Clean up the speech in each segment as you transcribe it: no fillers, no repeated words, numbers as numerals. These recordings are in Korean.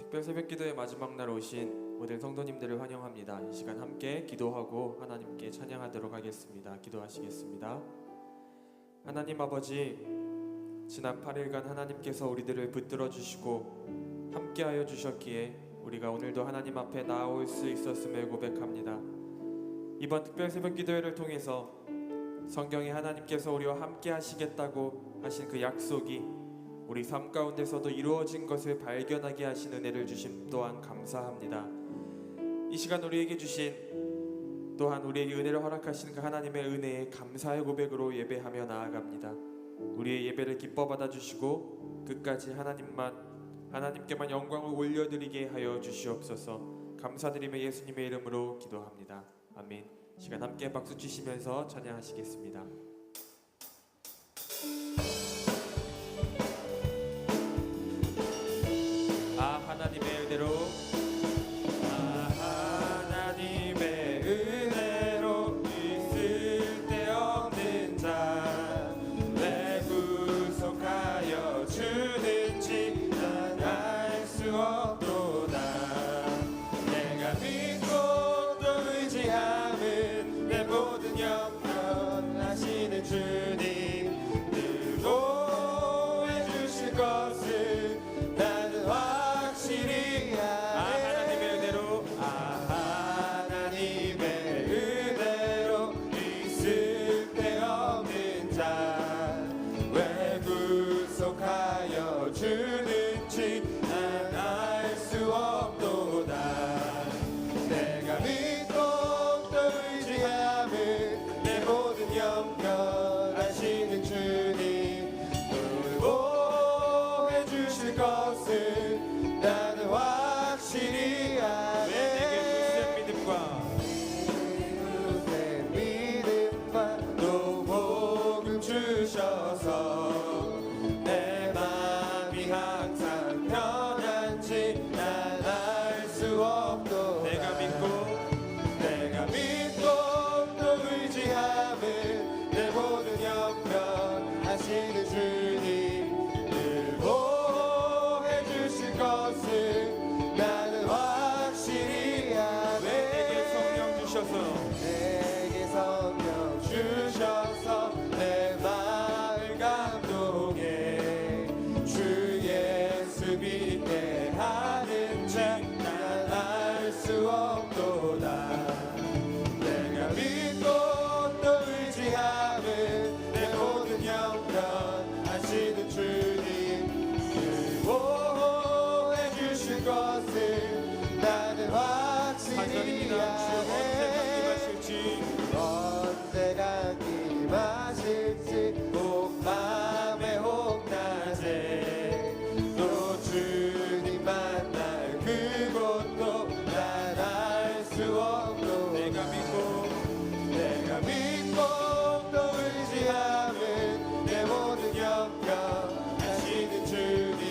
특별 새벽기도의 마지막 날 오신 모든 성도님들을 환영합니다. 이 시간 함께 기도하고 하나님께 찬양하도록 하겠습니다. 기도하시겠습니다. 하나님 아버지, 지난 8일간 하나님께서 우리들을 붙들어 주시고 함께하여 주셨기에 우리가 오늘도 하나님 앞에 나아올 수 있었음을 고백합니다. 이번 특별 새벽기도회를 통해서 성경에 하나님께서 우리와 함께 하시겠다고 하신 그 약속이 우리 삶 가운데서도 이루어진 것을 발견하게 하신 은혜를 주심 또한 감사합니다. 이 시간 우리에게 주신 또한 우리에게 은혜를 허락하신 그 하나님의 은혜에 감사의 고백으로 예배하며 나아갑니다. 우리의 예배를 기뻐 받아주시고 끝까지 하나님께만 영광을 올려드리게 하여 주시옵소서. 감사드리며 예수님의 이름으로 기도합니다. 아멘. 시간 함께 박수 치시면서 찬양하시겠습니다. 하나님의 은혜로, 하나님의 은혜로 있을 데 없는 자 왜 구속하여 주는지 난 알 수 없도다. 내가 믿고 또 의지함은 내 모든 영광 하시는 주님 늘 보호해 주실 것을 나는 확실히 하나님의 은혜로, 하나님의 은혜로 있을 데 없는 자 왜 구속하여 주는지 난 알 수 없도다. 내가 믿고 또 의지함은 내 모든 영광 하시는 주님 돌보해 주실 것을 나는 확실히 아네. 내게 굳센 믿음과 또 복을 주셔서 내 맘이 항상 편한지 난 알 수 없도. 내가 믿고 또 의지함은 내 모든 영광 하시는 주님 늘 보호해 주실 것을 나는 확실히 아네. 내게 성령 주셔서 내 마을 감동해 주 예수 믿게 하는지 난 알 수 없도다. 내가 믿고 또 의지함은 내 모든 영광 하시는 주님 늘 보호해 주실 것을 나는 확실히 아네. 언제가 임하실지 혹 밤에 혹 낮에 또 주님 만날 그곳도 난 알 수 없도. 내가 믿고 또 의지함은 내 모든 영광 하시는 주님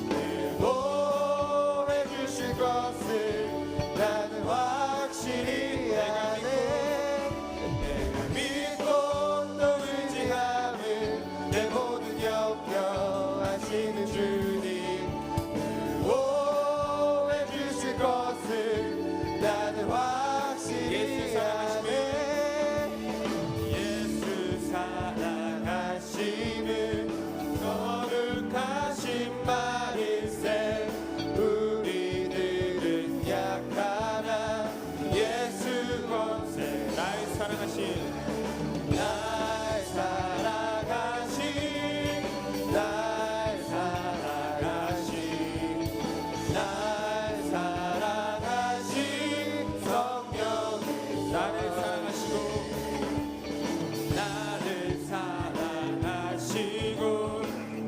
늘 보호해 주실 것을 나는 확실히 아네. 내가 믿고 또 의지함은 내 모든 영광 하시는 주님 늘 보호해 주실 것을 나는 확실히 아네. 예수 사랑하심은 거룩하신 말일세. 우리들은 약하나 예수 권세. 날 사랑하신 날 사랑하신 날 사랑하신 날 사랑하신 성령이 나를 사랑하시고 나를 사랑하시고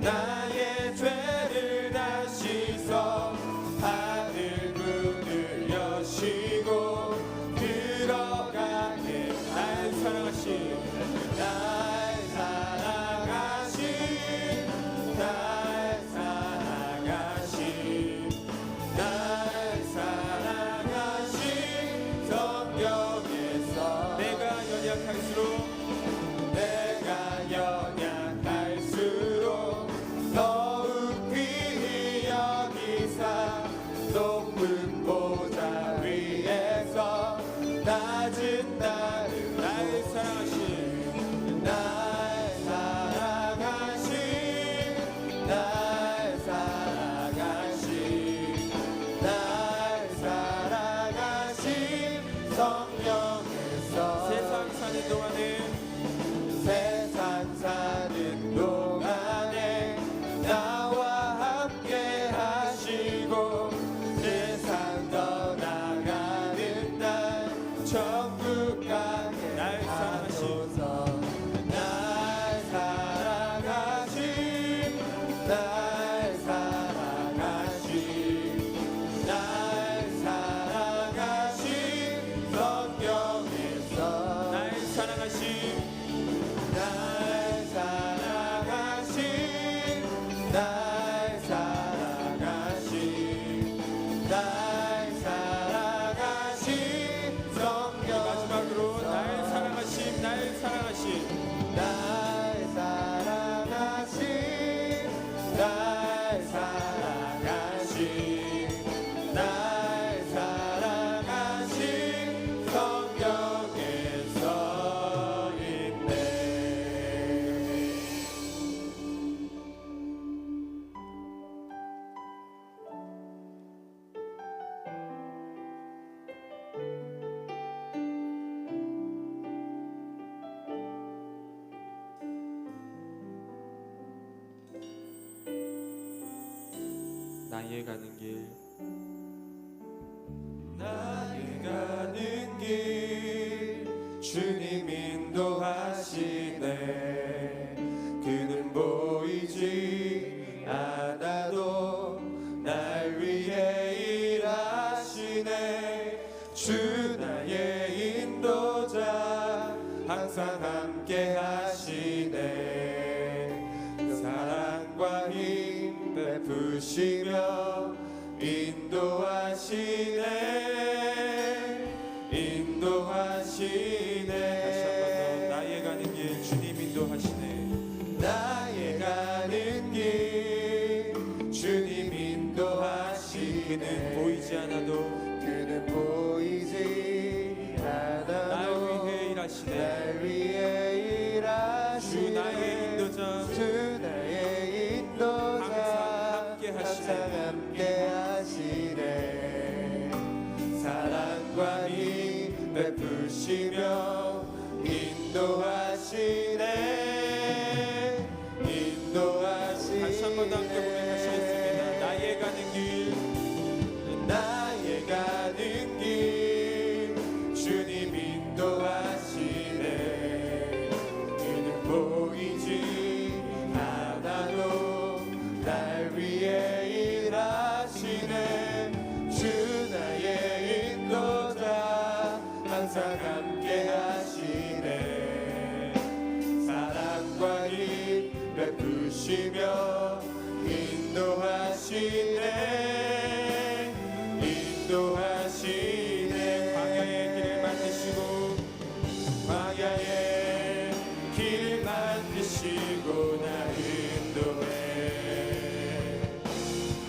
나의 죄를 다 씻어 하늘 문을 여시고 들어가게. 날 사랑하신 날 사랑하신 날 사랑하신 날 사랑하신 성령에서 내가 연약할수록 더욱 귀히 여기사 나를 날 사랑하신 날 사랑하신 날 사랑하신 날 사랑하신 성령에서 세상 사는 동안에 세상 사는 동안에 나와 함께 하시고 세상 떠나가는 날 천국 가게 날 사랑하신 하소서. 날 사랑하신 날 사랑하신 날 사랑하신 성령에서 날 사랑하신 날 사랑하신 날 사랑하신 날 사랑하신 성령 마지막으로 날 사랑하신 날 사랑하신 날 사랑하신 날 사랑하신 날 사랑하신 성령에 서 있네. 나의 가는 길 나의 가는 길 주님 인도하시네. 그는 보이지 않아도 날 위해 일하시네. 주 나의 인도자 항상 함께 하시네. 사랑과 힘 베푸시며 인도하시네. 인도하시네. 다시 한 번 더 나의 가는 길 주님 인도하시네. 나의 가는 길 주님 인도하시네. 그는 보이지 않아도 그는 보이지 날 않아도 위해 일하시네. 날 위해 일하시네. 주 나의 인도자 주 나의 인도자 항상 함께 하시네. 항상 함께 하시네. 사랑과 힘 베푸시며 인도하시네. 인도하시네. 다시 한 번 더 함께 고백하시겠습니다. 나의 가는 길 나의 가는 길 주님 인도하시네. 그는 보이지 않아도 날 위해 일하시네. 주 나의 인도자 항상 함께 하시네. 사랑과 힘 베푸시며 인도하시네. 인도하시네. 광야의 길을 만드시고 광야의 길을 만드시고 나 인도해.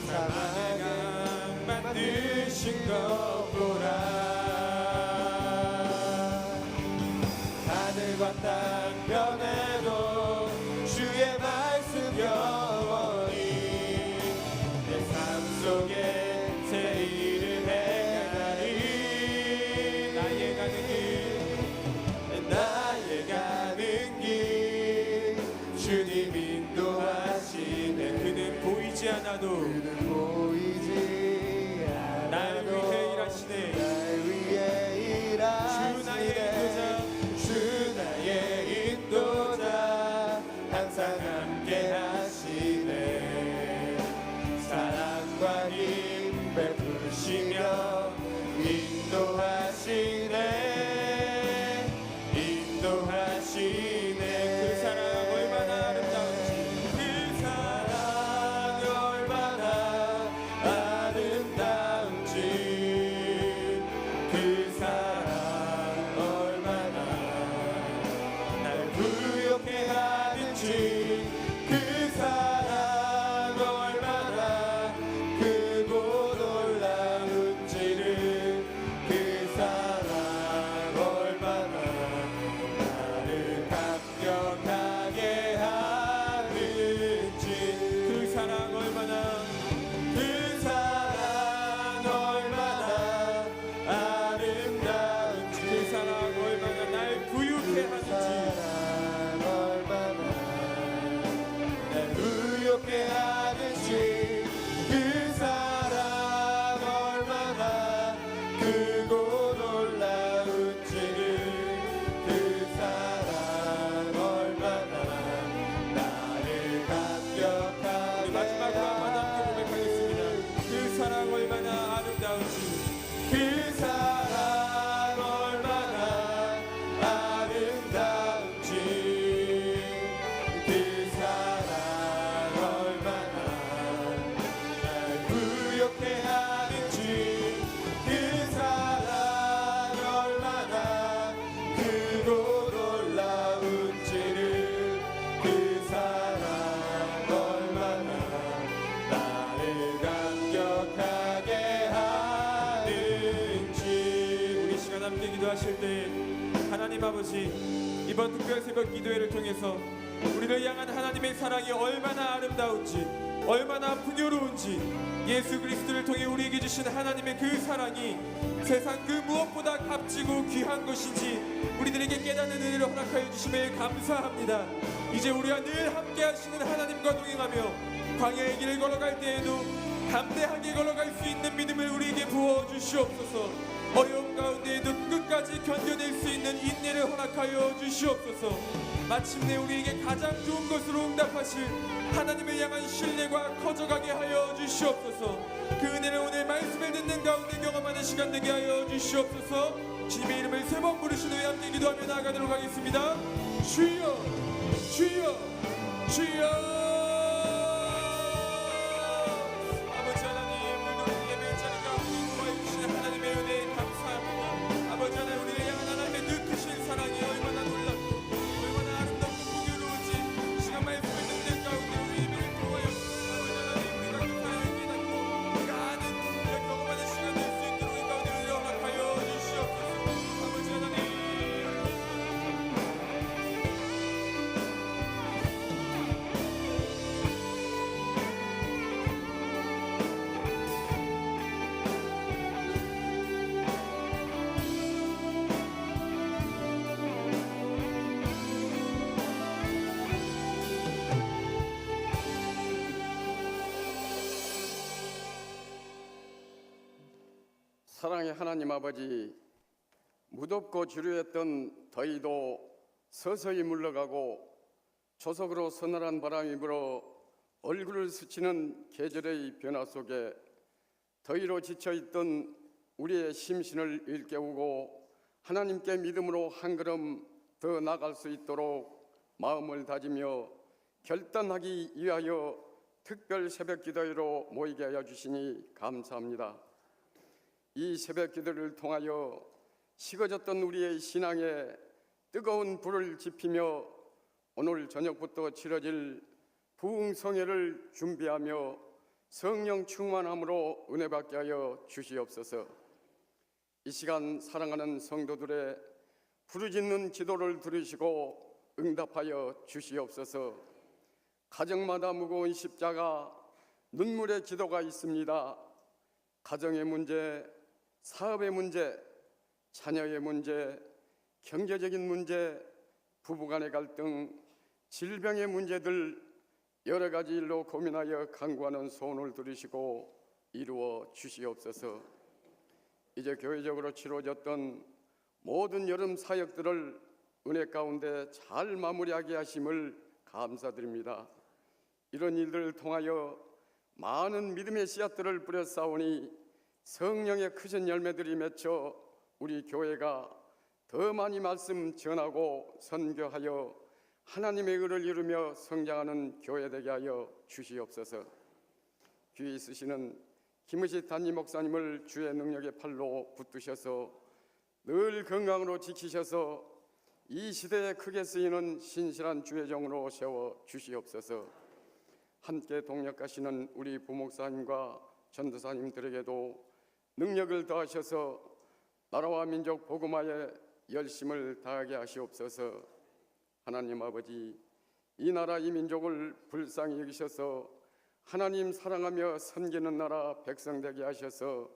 사막을 만드신 것 보라. 하늘과 땅 변해도 주의 말씀 영원히 내 삶 속에 새 일을 행하리. 나의 가는 길 나의 가는 길 주님 인도하시네. 그는 보이지 않아도 그는 보이지 날 않아도 위해 일하시네. 날 위해 일하시네. 주 나의 인도자 항상 함께 하시네. 사랑과 힘 베푸시며 인도하시네. 인도하시네. 그 사랑 얼마나 아름다운지 그 사랑 얼마나 하나님 아버지, 이번 특별 새벽 기도회를 통해서 우리를 향한 하나님의 사랑이 얼마나 아름다운지, 얼마나 풍요로운지, 예수 그리스도를 통해 우리에게 주신 하나님의 그 사랑이 세상 그 무엇보다 값지고 귀한 것인지 우리들에게 깨닫는 은혜를 허락하여 주심에 감사합니다. 이제 우리와 늘 함께 하시는 하나님과 동행하며 광야의 길을 걸어갈 때에도 담대하게 걸어갈 수 있는 믿음을 우리에게 부어 주시옵소서. 어려움 가운데에도 끝까지 견뎌낼 수 있는 인내를 허락하여 주시옵소서. 마침내 우리에게 가장 좋은 것으로 응답하실 하나님을 향한 신뢰가 커져가게 하여 주시옵소서. 그 은혜를 오늘 말씀을 듣는 가운데 경험하는 시간 되게 하여 주시옵소서. 주님의 이름을 세 번 부르신 후에 함께 기도하며 나아가도록 하겠습니다. 주여, 주여, 주여. 아버지 하나님, 오늘도 예배의 자리 가운데 구하여 주시는 하나님의 은혜에 감사합니다. 아버지 하나님, 우리를 향한 하나님의 그 크신 사랑이 얼마나 놀랍고 얼마나 아름답고 풍요로운지 시간 말씀을 듣는 가운데 우리 예배를 통하여 아버지 하나님, 우리가 그 사랑을 깨닫고 우리가 아는 우리가 경험하는 시간 될 수 있도록 이 가운데 은혜를 허락하여 주시옵소서. 아버지 하나님, 사랑의 하나님 아버지, 무덥고 지루했던 더위도 서서히 물러가고 조석으로 서늘한 바람이 불어 얼굴을 스치는 계절의 변화 속에 더위로 지쳐있던 우리의 심신을 일깨우고 하나님께 믿음으로 한 걸음 더 나갈 수 있도록 마음을 다지며 결단하기 위하여 특별 새벽 기도회로 모이게 하여 주시니 감사합니다. 이 새벽 기도를 통하여 식어졌던 우리의 신앙에 뜨거운 불을 지피며 오늘 저녁부터 치러질 부흥성회를 준비하며 성령 충만함으로 은혜 받게 하여 주시옵소서. 이 시간 사랑하는 성도들의 부르짖는 기도를 들으시고 응답하여 주시옵소서. 가정마다 무거운 십자가, 눈물의 기도가 있습니다. 가정의 문제, 사업의 문제, 자녀의 문제, 경제적인 문제, 부부간의 갈등, 질병의 문제들 여러 가지 일로 고민하여 간구하는 소원을 들으시고 이루어 주시옵소서. 이제 교회적으로 치러졌던 모든 여름 사역들을 은혜 가운데 잘 마무리하게 하심을 감사드립니다. 이런 일들을 통하여 많은 믿음의 씨앗들을 뿌려 쌓으니 성령의 크신 열매들이 맺혀 우리 교회가 더 많이 말씀 전하고 선교하여 하나님의 의를 이루며 성장하는 교회 되게 하여 주시옵소서. 귀 있으시는 김의식 담임 목사님을 주의 능력의 팔로 붙드셔서 늘 건강으로 지키셔서 이 시대에 크게 쓰이는 신실한 주의 종으로 세워 주시옵소서. 함께 동역하시는 우리 부목사님과 전도사님들에게도 능력을 더하셔서 나라와 민족 복음화에 열심을 다하게 하시옵소서. 하나님 아버지, 이 나라 이 민족을 불쌍히 여기셔서 하나님 사랑하며 섬기는 나라 백성 되게 하셔서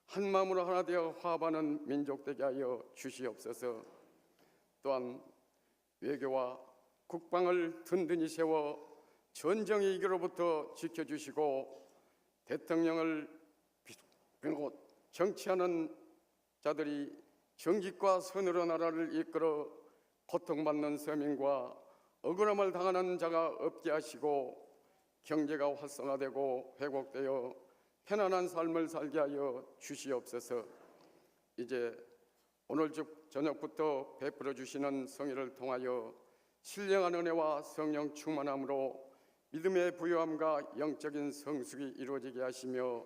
한 마음으로 하나 되어 화합하는 민족 되게 하여 주시옵소서. 또한 외교와 국방을 든든히 세워 전쟁의 위기로부터 지켜주시고 대통령을 그리고 정치하는 자들이 정직과 선으로 나라를 이끌어 고통받는 서민과 억울함을 당하는 자가 없게 하시고 경제가 활성화되고 회복되어 편안한 삶을 살게 하여 주시옵소서. 이제 오늘 저녁부터 베풀어 주시는 성회를 통하여 신령한 은혜와 성령 충만함으로 믿음의 부요함과 영적인 성숙이 이루어지게 하시며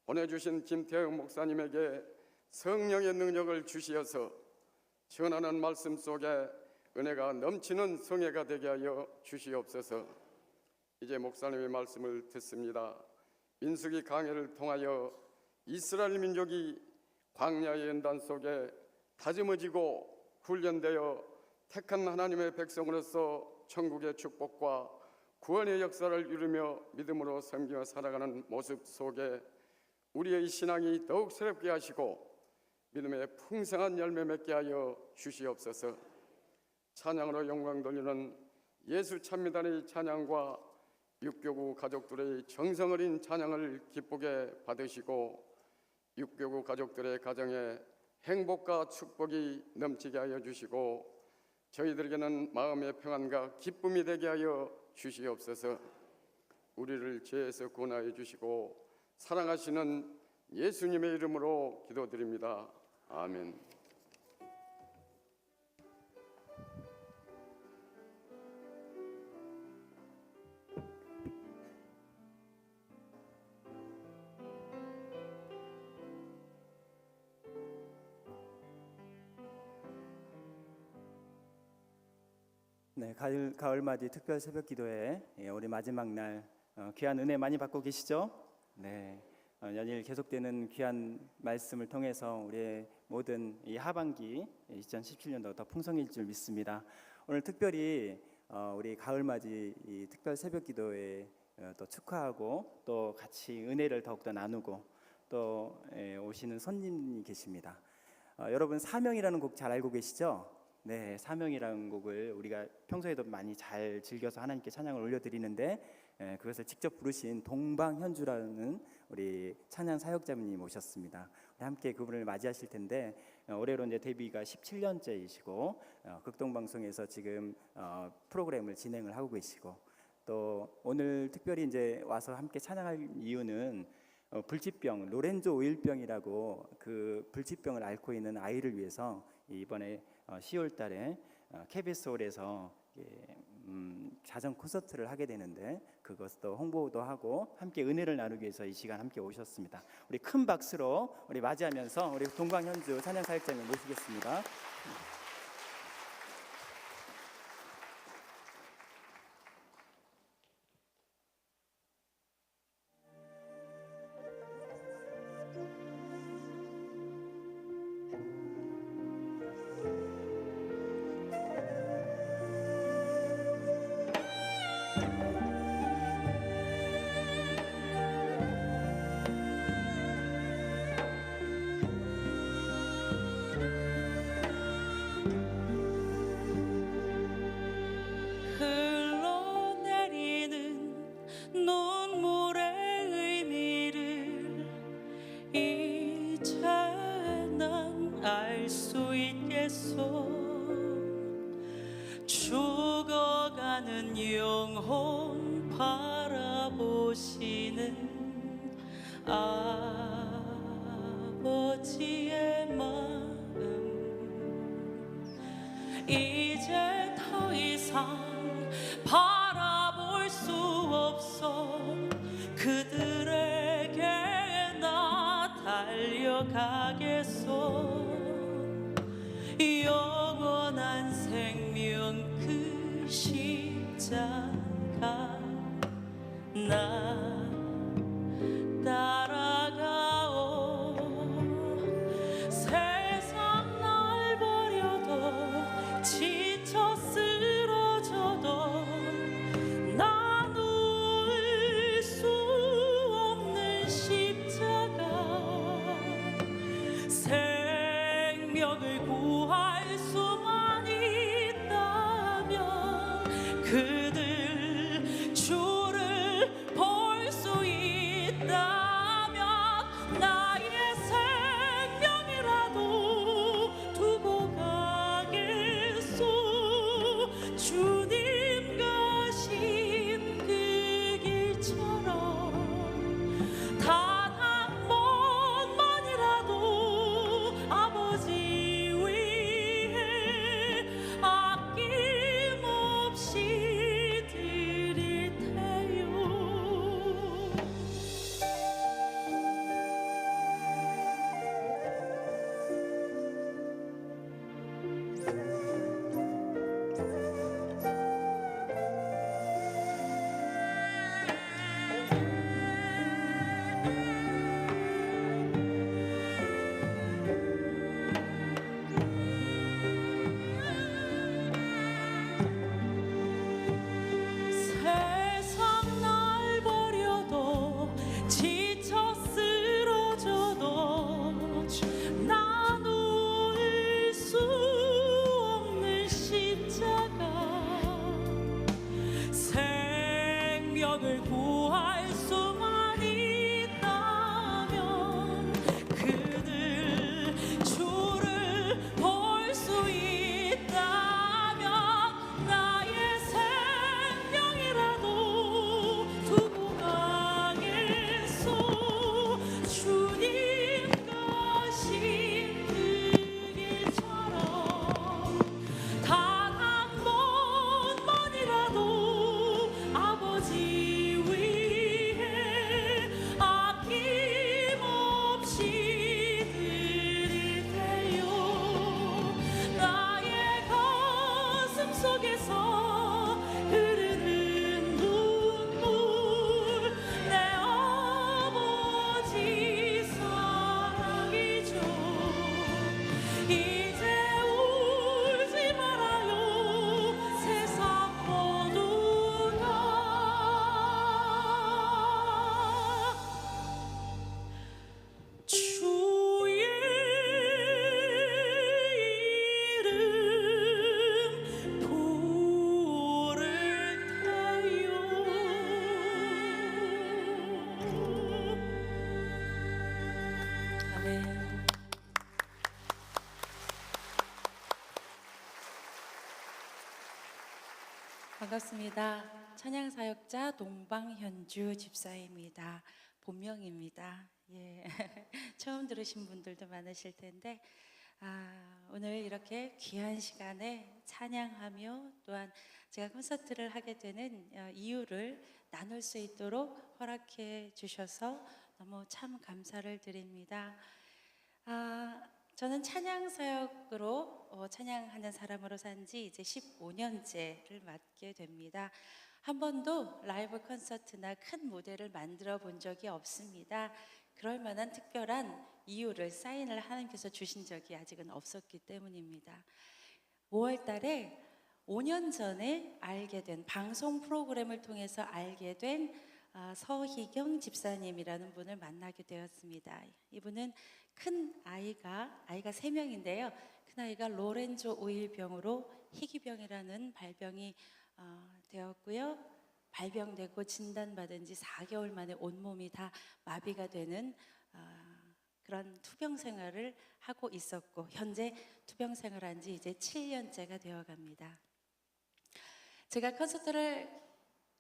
보내주신 김태형 목사님에게 성령의 능력을 주시어서 전하는 말씀 속에 은혜가 넘치는 성회가 되게 하여 주시옵소서. 이제 목사님의 말씀을 듣습니다. 민수기 강해를 통하여 이스라엘 민족이 광야의 연단 속에 다짐어지고 훈련되어 택한 하나님의 백성으로서 천국의 축복과 구원의 역사를 이루며 믿음으로 섬기며 살아가는 모습 속에 우리의 신앙이 더욱 새롭게 하시고 믿음의 풍성한 열매 맺게 하여 주시옵소서. 찬양으로 영광 돌리는 예수 찬미단의 찬양과 육교구 가족들의 정성 어린 찬양을 기쁘게 받으시고 육교구 가족들의 가정에 행복과 축복이 넘치게 하여 주시고 저희들에게는 마음의 평안과 기쁨이 되게 하여 주시옵소서. 우리를 죄에서 구원하여 주시고 사랑하시는 예수님의 이름으로 기도드립니다. 아멘. 네, 가을맞이 특별 새벽 기도회 우리 마지막 날 귀한 은혜 많이 받고 계시죠? 네, 연일 계속되는 귀한 말씀을 통해서 우리의 모든 이 하반기 2017년도 더 풍성해질 줄 믿습니다. 오늘 특별히 우리 가을맞이 이 특별 새벽 기도회 또 축하하고 또 같이 은혜를 더욱더 나누고 또 오시는 손님이 계십니다. 여러분 사명이라는 곡 잘 알고 계시죠? 네, 사명이라는 곡을 우리가 평소에도 많이 잘 즐겨서 하나님께 찬양을 올려드리는데 그것을 직접 부르신 동방현주라는 우리 찬양 사역자님 오셨습니다. 우리 함께 그분을 맞이하실 텐데 올해로 이제 데뷔가 17년째이시고 극동방송에서 지금 프로그램을 진행을 하고 계시고 또 오늘 특별히 이제 와서 함께 찬양할 이유는 불치병, 로렌조 오일병이라고 그 불치병을 앓고 있는 아이를 위해서 이번에 10월 달에 KBS 홀에서 자정 콘서트를 하게 되는데 그것도 홍보도 하고 함께 은혜를 나누기 위해서 이 시간 함께 오셨습니다. 우리 큰 박수로 우리 맞이하면서 우리 동방현주 찬양 사역자님 모시겠습니다. 죽어가는 영혼 바라보시는 아버지의 마음 이제 더 이상 바라볼 수 없어 그들에게 나 달려가겠소 영원한 생명 그 십자가 나 따라가오 세상 날 버려도 지쳐 쓰러져도 나눌 수 없는 십자가 생명을 구할 수만 있다면 그들 주를 볼 수 있다면 나의 생명이라도 두고 가겠소 주님 가신 그 길처럼 단 한 번만이라도 아버지 위해 아낌없이 반갑습니다. 찬양사역자 동방현주 집사입니다. 본명입니다. 예. 처음 들으신 분들도 많으실 텐데 오늘 이렇게 귀한 시간에 찬양하며 또한 제가 콘서트를 하게 되는 이유를 나눌 수 있도록 허락해 주셔서 너무 참 감사를 드립니다. 저는 찬양사역으로 찬양하는 사람으로 산 지 이제 15년째를 맞게 됩니다. 한 번도 라이브 콘서트나 큰 무대를 만들어 본 적이 없습니다. 그럴 만한 특별한 이유를 사인을 하나님께서 주신 적이 아직은 없었기 때문입니다. 5월 달에 5년 전에 알게 된 방송 프로그램을 통해서 알게 된 서희경 집사님이라는 분을 만나게 되었습니다. 이분은 큰 아이가 3명인데요. 큰 아이가 로렌조 오일병으로 희귀병이라는 발병이 되었고요. 발병되고 진단받은 지 4개월 만에 온몸이 다 마비가 되는 그런 투병 생활을 하고 있었고 현재 투병 생활한 지 이제 7년째가 되어갑니다. 제가 콘서트를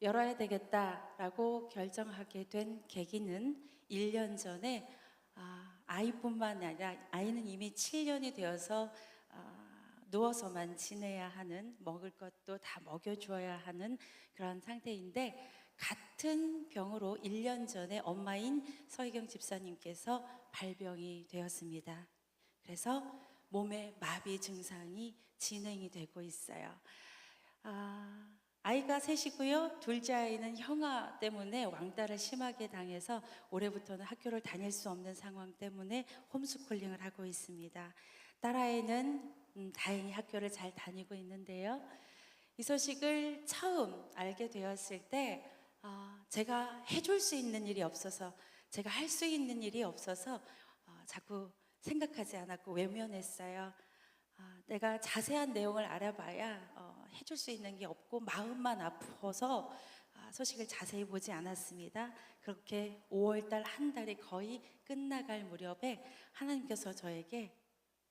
열어야 되겠다라고 결정하게 된 계기는 1년 전에 아이뿐만 아니라 아이는 이미 7년이 되어서 누워서만 지내야 하는, 먹을 것도 다 먹여주어야 하는 그런 상태인데 같은 병으로 1년 전에 엄마인 서희경 집사님께서 발병이 되었습니다. 그래서 몸에 마비 증상이 진행이 되고 있어요. 아이가 셋이고요. 둘째 아이는 형아 때문에 왕따를 심하게 당해서 올해부터는 학교를 다닐 수 없는 상황 때문에 홈스쿨링을 하고 있습니다. 딸아이는 다행히 학교를 잘 다니고 있는데요. 이 소식을 처음 알게 되었을 때 제가 해줄 수 있는 일이 없어서, 제가 할 수 있는 일이 없어서 자꾸 생각하지 않았고 외면했어요. 내가 자세한 내용을 알아봐야 해줄 수 있는 게 없고 마음만 아파서 소식을 자세히 보지 않았습니다. 그렇게 5월달 한 달이 거의 끝나갈 무렵에 하나님께서 저에게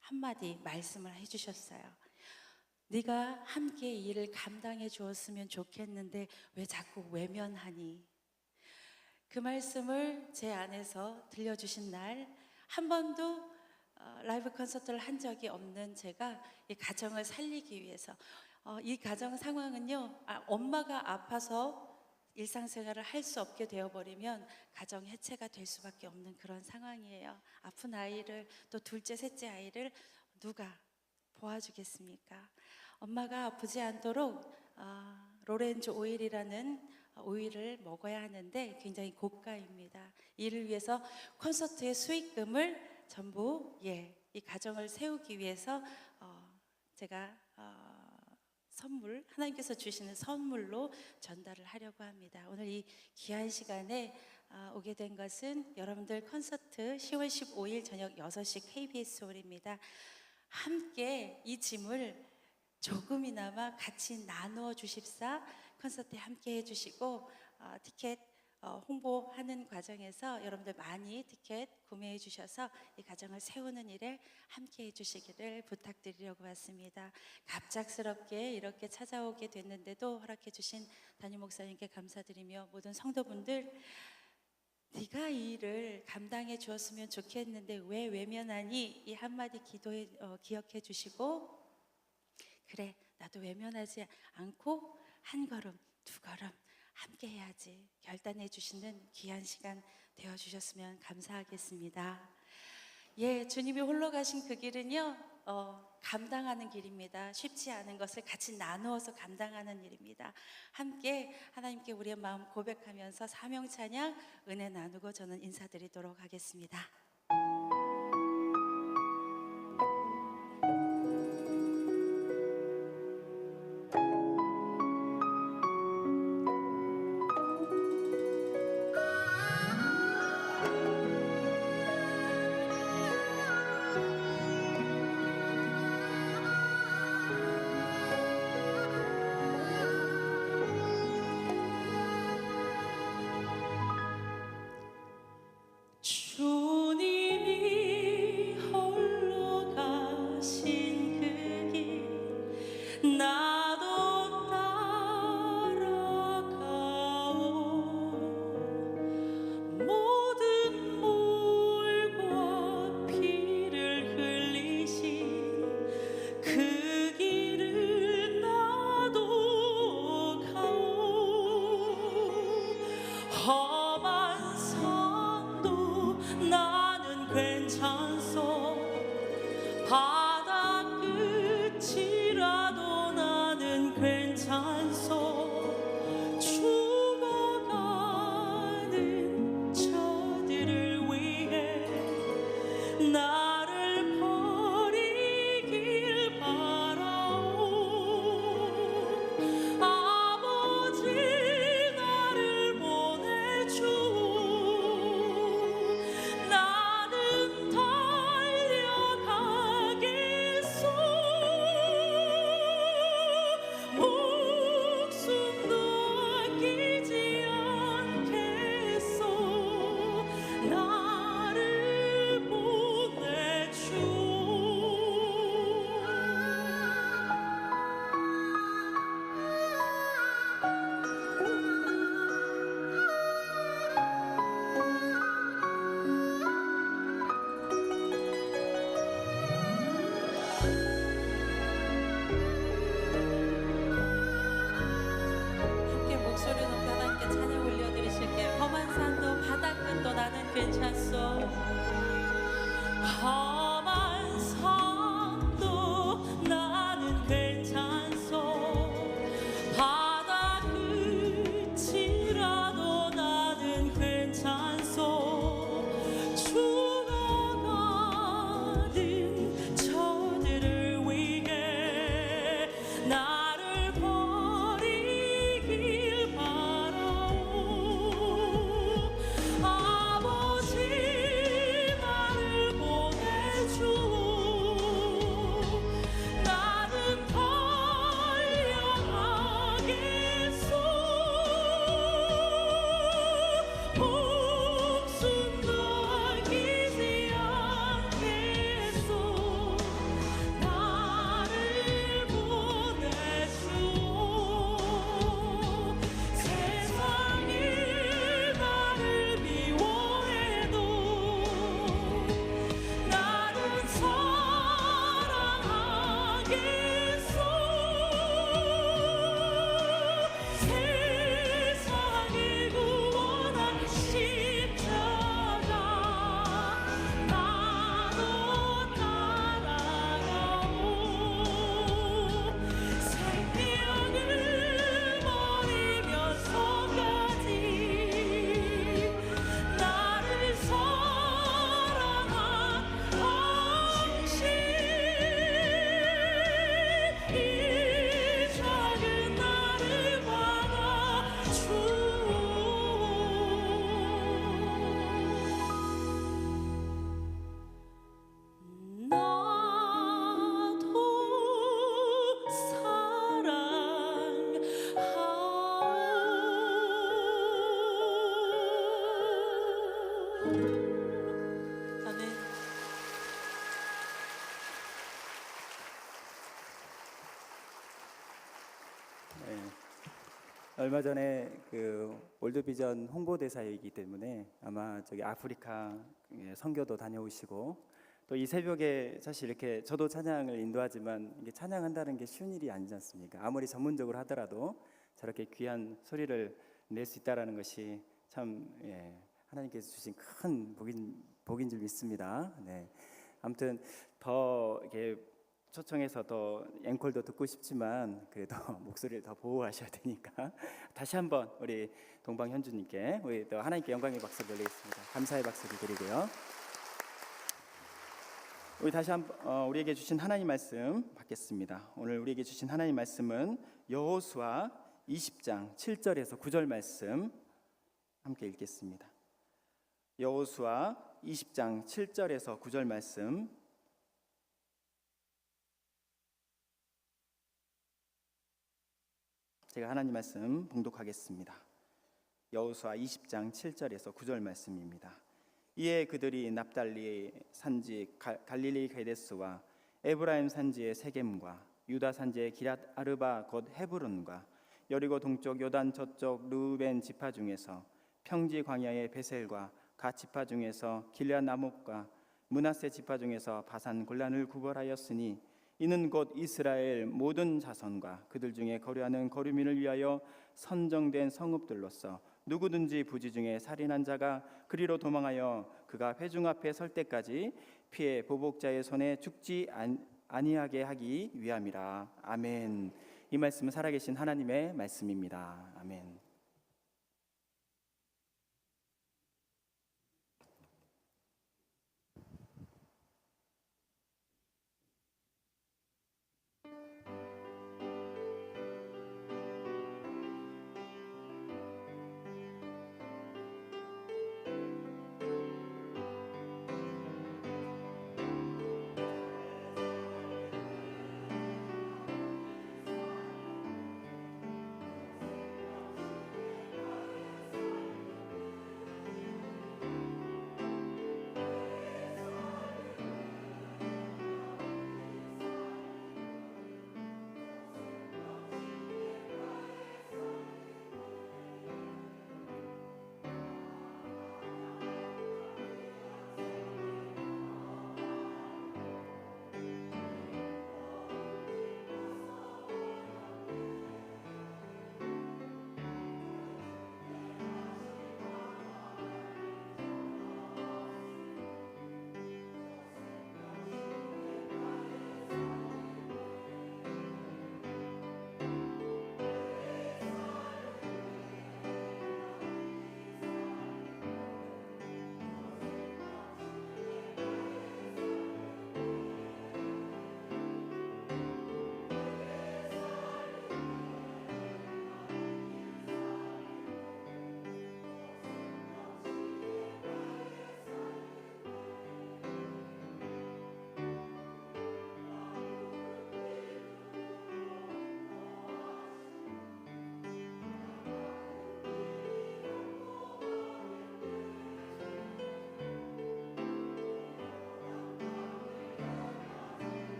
한마디 말씀을 해주셨어요. 네가 함께 이 일을 감당해 주었으면 좋겠는데 왜 자꾸 외면하니? 그 말씀을 제 안에서 들려주신 날 한 번도 라이브 콘서트를 한 적이 없는 제가 이 가정을 살리기 위해서 이 가정 상황은요, 엄마가 아파서 일상생활을 할 수 없게 되어버리면 가정 해체가 될 수밖에 없는 그런 상황이에요. 아픈 아이를, 또 둘째, 셋째 아이를 누가 도와주겠습니까? 엄마가 아프지 않도록 로렌조 오일이라는 오일을 먹어야 하는데 굉장히 고가입니다. 이를 위해서 콘서트의 수익금을 전부 이 가정을 세우기 위해서 제가 선물, 하나님께서 주시는 선물로 전달을 하려고 합니다. 오늘 이 귀한 시간에 오게 된 것은 여러분들 콘서트 10월 15일 저녁 6시 KBS 홀입니다. 함께 이 짐을 조금이나마 같이 나누어 주십사 콘서트에 함께 해주시고 티켓 홍보하는 과정에서 여러분들 많이 티켓 구매해 주셔서 이 가정을 세우는 일에 함께 해주시기를 부탁드리려고 왔습니다. 갑작스럽게 이렇게 찾아오게 됐는데도 허락해 주신 담임 목사님께 감사드리며 모든 성도분들, 네가 이 일을 감당해 주었으면 좋겠는데 왜 외면하니? 이 한마디 기도에 기억해 주시고, 그래 나도 외면하지 않고 한 걸음 두 걸음 함께 해야지 결단해 주시는 귀한 시간 되어 주셨으면 감사하겠습니다. 주님이 홀로 가신 그 길은요 감당하는 길입니다. 쉽지 않은 것을 같이 나누어서 감당하는 일입니다. 함께 하나님께 우리의 마음 고백하면서 사명 찬양 은혜 나누고 저는 인사드리도록 하겠습니다. 주님이 홀로 가신 그 길 나도 따라 험한 산도 나는 괜찮소 바다 끝이라도 나는 괜찮소 죽어가는 저들을 위해 나를 버리길 바라오 아버지 나를 보내주 나는 달려가겠소 목숨도 아끼지 않겠소 나를 보내주 함께 목소리 높여 하나님께 찬양 올려드리실게요. 험한 산도 바다 끝도 나는 괜찮소 험한 산도 나는 괜찮소 바다 끝이라도 나는 괜찮소 죽어가는 저들을 위해 나를 버리길 바라오 아버지 나를 보내주 나는 달려가겠소 목숨도 아끼지 않겠소 나를 보내주오 세상이 나를 미워해도 나는 사랑하겠소 세상을 구원한 십자가 나도 따라가오 생명을 버리면서까지 나를 사랑한 당신 이 작은 나를 받아주오 나도 사랑하오 아멘. 네. 얼마 전에 그 월드비전 홍보대사이기 때문에 아마 저기 아프리카 선교도 다녀오시고 또 이 새벽에 사실 이렇게 저도 찬양을 인도하지만 이게 찬양한다는 게 쉬운 일이 아니지 않습니까? 아무리 전문적으로 하더라도 저렇게 귀한 소리를 낼 수 있다라는 것이 참 하나님께서 주신 큰 복인 줄 믿습니다. 네. 아무튼 더 이렇게 초청해서 더 앵콜도 듣고 싶지만 그래도 목소리를 더 보호하셔야 되니까 다시 한번 우리 동방현주님께 우리 또 하나님께 영광의 박수를 드리겠습니다. 감사의 박수를 드리고요. 우리 다시 한번 우리에게 주신 하나님 말씀 받겠습니다. 오늘 우리에게 주신 하나님 말씀은 여호수아 20장 7절에서 9절 말씀 함께 읽겠습니다. 여호수아 20장 7절에서 9절 말씀 제가 하나님 말씀 봉독하겠습니다. 여호수아 20장 7절에서 9절 말씀입니다. 이에 그들이 납달리 산지 갈릴리 게데스와 에브라임 산지의 세겜과 유다 산지의 기랏 아르바 곧 헤브론과 여리고 동쪽 요단 저쪽 르우벤 지파 중에서 평지 광야의 베셀과 갓 지파 중에서 길앗 나목과 므낫세 지파 중에서 바산 골란을 구벌하였으니 이는 곧 이스라엘 모든 자손과 그들 중에 거류하는 거류민을 위하여 선정된 성읍들로서 누구든지 부지 중에 살인한 자가 그리로 도망하여 그가 회중 앞에 설 때까지 피해 보복자의 손에 죽지 아니하게 하기 위함이라. 아멘. 이 말씀은 살아계신 하나님의 말씀입니다. 아멘.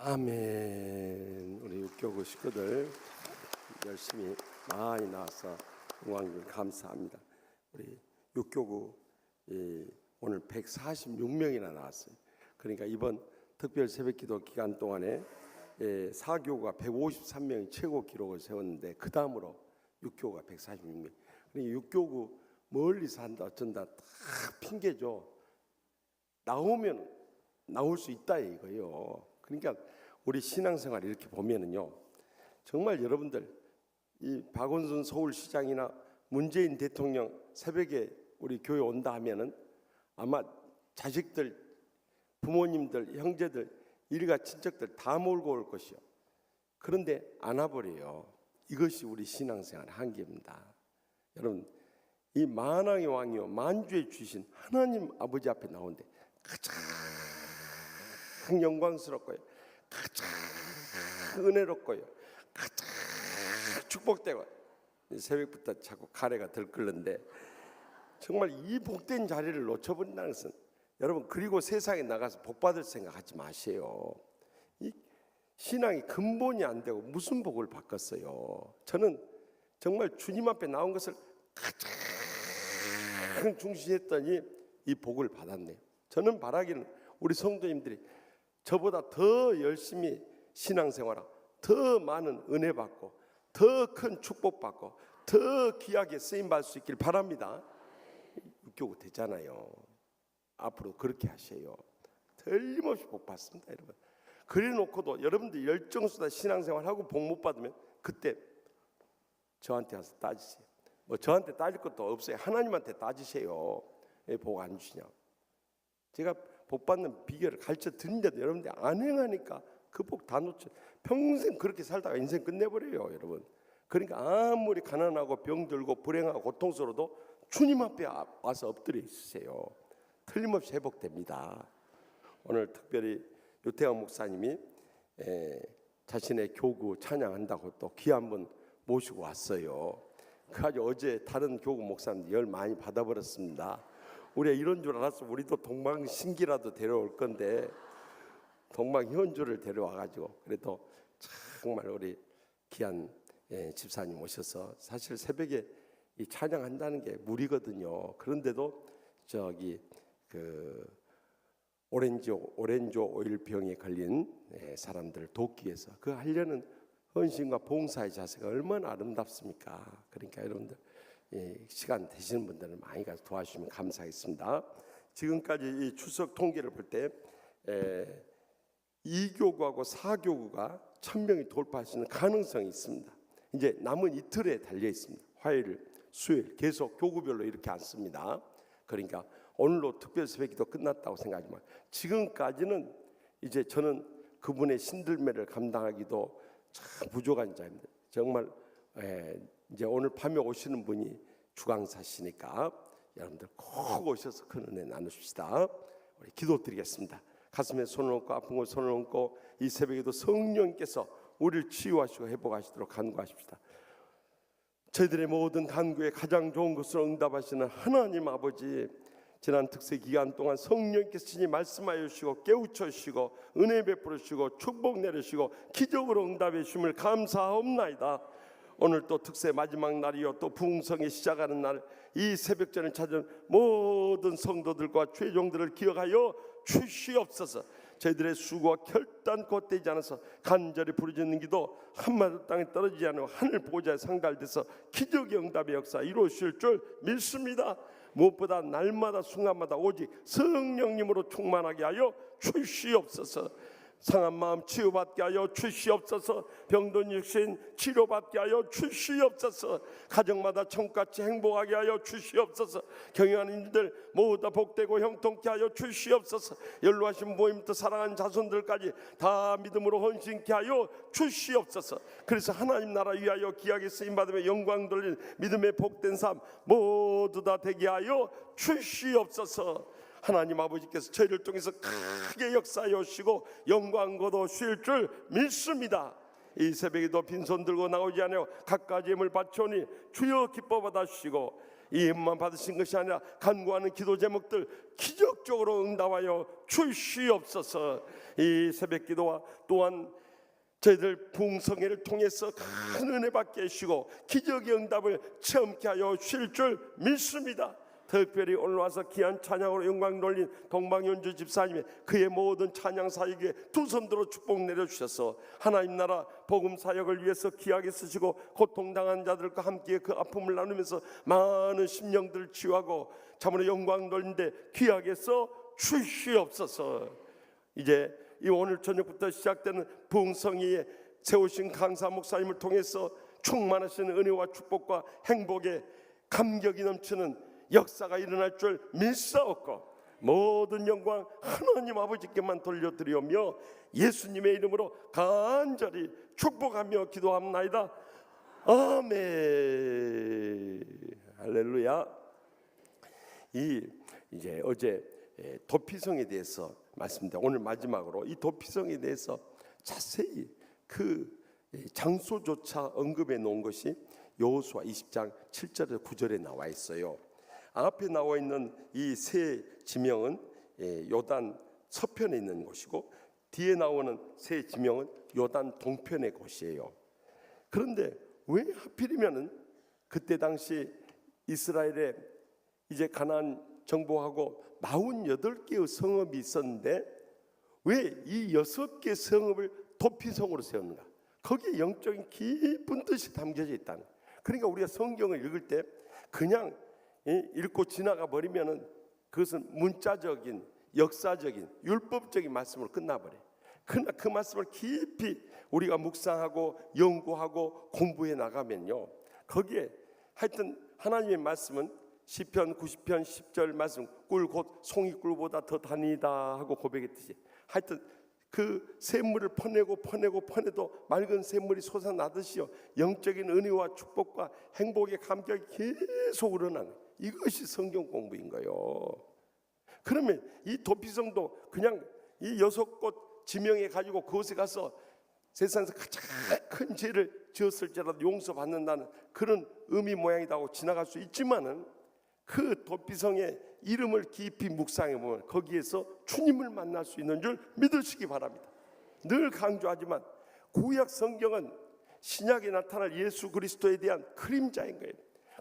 아멘. 우리 육교구 식구들 열심히 많이 나와서 응원을 감사합니다. 우리 육교구 오늘 146명이나 나왔어요. 그러니까 이번 특별 새벽기도 기간 동안에 사교구가 153명이 최고 기록을 세웠는데 그 다음으로 육교구가 146명. 그러니까 육교구 멀리서 한다 어쩐다 다 핑계죠. 나오면 나올 수 있다 이거예요. 그러니까 우리 신앙생활 이렇게 보면은요, 정말 여러분들 이 박원순 서울시장이나 문재인 대통령 새벽에 우리 교회 온다 하면은 아마 자식들, 부모님들, 형제들, 일가 친척들 다 몰고 올 것이요. 그런데 안 와버려요. 이것이 우리 신앙생활의 한계입니다. 여러분, 이 만왕의 왕이요 만주의 주신 하나님 아버지 앞에 나오는데 가장 영광스럽고요, 가장 은혜롭고요, 가장 축복되고, 새벽부터 자꾸 가래가 들끓는데 정말 이 복된 자리를 놓쳐버린다는 것은 여러분, 그리고 세상에 나가서 복 받을 생각하지 마세요. 이 신앙이 근본이 안 되고 무슨 복을 받겠어요. 저는 정말 주님 앞에 나온 것을 가장 중시했더니 이 복을 받았네요. 저는 바라기는 우리 성도님들이 저보다 더 열심히 신앙생활하고 더 많은 은혜 받고 더 큰 축복 받고 더 귀하게 쓰임 받을 수 있길 바랍니다. 육교구 되잖아요. 앞으로 그렇게 하세요. 틀림없이 복 받습니다, 여러분. 그래놓고도 여러분들 열정수다 신앙생활하고 복 못 받으면 그때 저한테 와서 따지세요. 뭐 저한테 따질 것도 없어요. 하나님한테 따지세요. 왜 복 안 주시냐고. 제가 복 받는 비결을 가르쳐 드린데도 여러분들 안 행하니까 그 복 다 놓쳐. 평생 그렇게 살다가 인생 끝내버려요, 여러분. 그러니까 아무리 가난하고 병들고 불행하고 고통스러워도 주님 앞에 와서 엎드려 있으세요. 틀림없이 회복됩니다. 오늘 특별히 유태환 목사님이 자신의 교구 찬양한다고 또 귀한 분 모시고 왔어요. 그래가지고 어제 다른 교구 목사님들 열 많이 받아버렸습니다. 우리가 이런 줄 알았으면 우리도 동방신기라도 데려올 건데 동방현주를 데려와가지고 그래도 정말 우리 귀한 집사님 오셔서 사실 새벽에 이 찬양한다는 게 무리거든요. 그런데도 저기 그 오렌조 오일병에 걸린 사람들을 돕기 위해서 그 하려는 헌신과 봉사의 자세가 얼마나 아름답습니까? 그러니까 여러분들 시간 되시는 분들은 많이 가서 도와주시면 감사하겠습니다. 지금까지 이 추석 통계를 볼 때 2교구하고 4교구가 1000명이 돌파할 수 있는 가능성이 있습니다. 이제 남은 이틀에 달려 있습니다. 화요일, 수요일 계속 교구별로 이렇게 앉습니다. 그러니까 오늘로 특별 새벽기도 끝났다고 생각하지만 지금까지는 이제 저는 그분의 신들매를 감당하기도 참 부족한 자입니다. 정말 이제 오늘 밤에 오시는 분이 주강사시니까 여러분들 꼭 오셔서 큰 은혜 나누십시다. 우리 기도드리겠습니다. 가슴에 손을 얹고 아픈 곳 손을 얹고 이 새벽에도 성령께서 우리를 치유하시고 회복하시도록 간구하십시다. 저희들의 모든 간구에 가장 좋은 것으로 응답하시는 하나님 아버지, 지난 특세 기간 동안 성령께서 친히 말씀하여 주시고 깨우쳐 주시고 은혜 베풀어 주시고 축복 내려주시고 기적으로 응답해 주심을 감사하옵나이다. 오늘 또 특세 마지막 날이요 또 부흥성이 시작하는 날, 이 새벽전을 찾은 모든 성도들과 죄종들을 기억하여 주시옵소서. 저희들의 수고와 결단코 헛되지 않아서 간절히 부르짖는 기도 한마디 땅에 떨어지지 않고 하늘 보좌에 상달돼서 기적의 응답의 역사 이루어질 줄 믿습니다. 무엇보다 날마다 순간마다 오직 성령님으로 충만하게 하여 주시옵소서. 상한 마음 치유받게 하여 주시옵소서. 병든 육신 치료받게 하여 주시옵소서. 가정마다 천국같이 행복하게 하여 주시옵소서. 경영하는 이들 모두 다 복되고 형통케 하여 주시옵소서. 연로하신 부모님부터 사랑하는 자손들까지 다 믿음으로 헌신케 하여 주시옵소서. 그래서 하나님 나라 위하여 귀하게 쓰임받으며 영광 돌린 믿음의 복된 삶 모두 다 되게 하여 주시옵소서. 하나님 아버지께서 저희를 통해서 크게 역사하여 오시고 영광 거두실 줄 믿습니다. 이 새벽에도 빈손 들고 나오지 않아요 갖가지 힘을 바쳐오니 주여 기뻐 받아주시고 이 힘만 받으신 것이 아니라 간구하는 기도 제목들 기적적으로 응답하여 주시옵소서. 이 새벽 기도와 또한 저희들 부흥성회를 통해서 큰 은혜 받게 해주시고 기적의 응답을 체험케 하여 주실 줄 믿습니다. 특별히 오늘 와서 귀한 찬양으로 영광 돌린 동방현주 집사님이 그의 모든 찬양 사역에 두 손 들어 축복 내려주셔서 하나님 나라 복음 사역을 위해서 귀하게 쓰시고 고통당한 자들과 함께 그 아픔을 나누면서 많은 심령들을 치유하고 참으로 영광 돌린데 귀하게 써 주시옵소서. 이제 이 오늘 저녁부터 시작되는 부흥성회에 세우신 강사 목사님을 통해서 충만하신 은혜와 축복과 행복에 감격이 넘치는 역사가 일어날 줄 믿사옵고 모든 영광 하나님 아버지께만 돌려드리오며 예수님의 이름으로 간절히 축복하며 기도합나이다. 아멘. 할렐루야. 이제 어제 도피성에 대해서 말씀드렸는데 오늘 마지막으로 이 도피성에 대해서 자세히 그 장소조차 언급해 놓은 것이 여호수아 20장 7절에서 9절에 나와 있어요. 앞에 나와 있는 이 세 지명은 요단 서편에 있는 곳이고 뒤에 나오는 세 지명은 요단 동편의 곳이에요. 그런데 왜 하필이면은 그때 당시 이스라엘에 이제 가나안 정복하고 48개의 성읍이 있었는데 왜 이 6개 성읍을 도피성으로 세웠는가? 거기에 영적인 깊은 뜻이 담겨져 있다는. 그러니까 우리가 성경을 읽을 때 그냥 읽고 지나가 버리면은 그것은 문자적인, 역사적인, 율법적인 말씀으로 끝나버려요. 그러나 그 말씀을 깊이 우리가 묵상하고 연구하고 공부해 나가면요, 거기에 하여튼 하나님의 말씀은 시편 90편 10절 말씀, 꿀 곧 송이꿀보다 더 단이다 하고 고백했듯이 하여튼 그 샘물을 퍼내도 맑은 샘물이 솟아나듯이요, 영적인 은혜와 축복과 행복의 감격이 계속 우러나는, 이것이 성경 공부인 거예요. 그러면 이 도피성도 그냥 이 6곳 지명해 가지고 그곳에 가서 세상에서 가장 큰 죄를 지었을지라도 용서받는다는 그런 의미 모양이다 하고 지나갈 수 있지만은, 그 도피성의 이름을 깊이 묵상해 보면 거기에서 주님을 만날 수 있는 줄 믿으시기 바랍니다. 늘 강조하지만 구약 성경은 신약에 나타날 예수 그리스도에 대한 그림자인 거예요.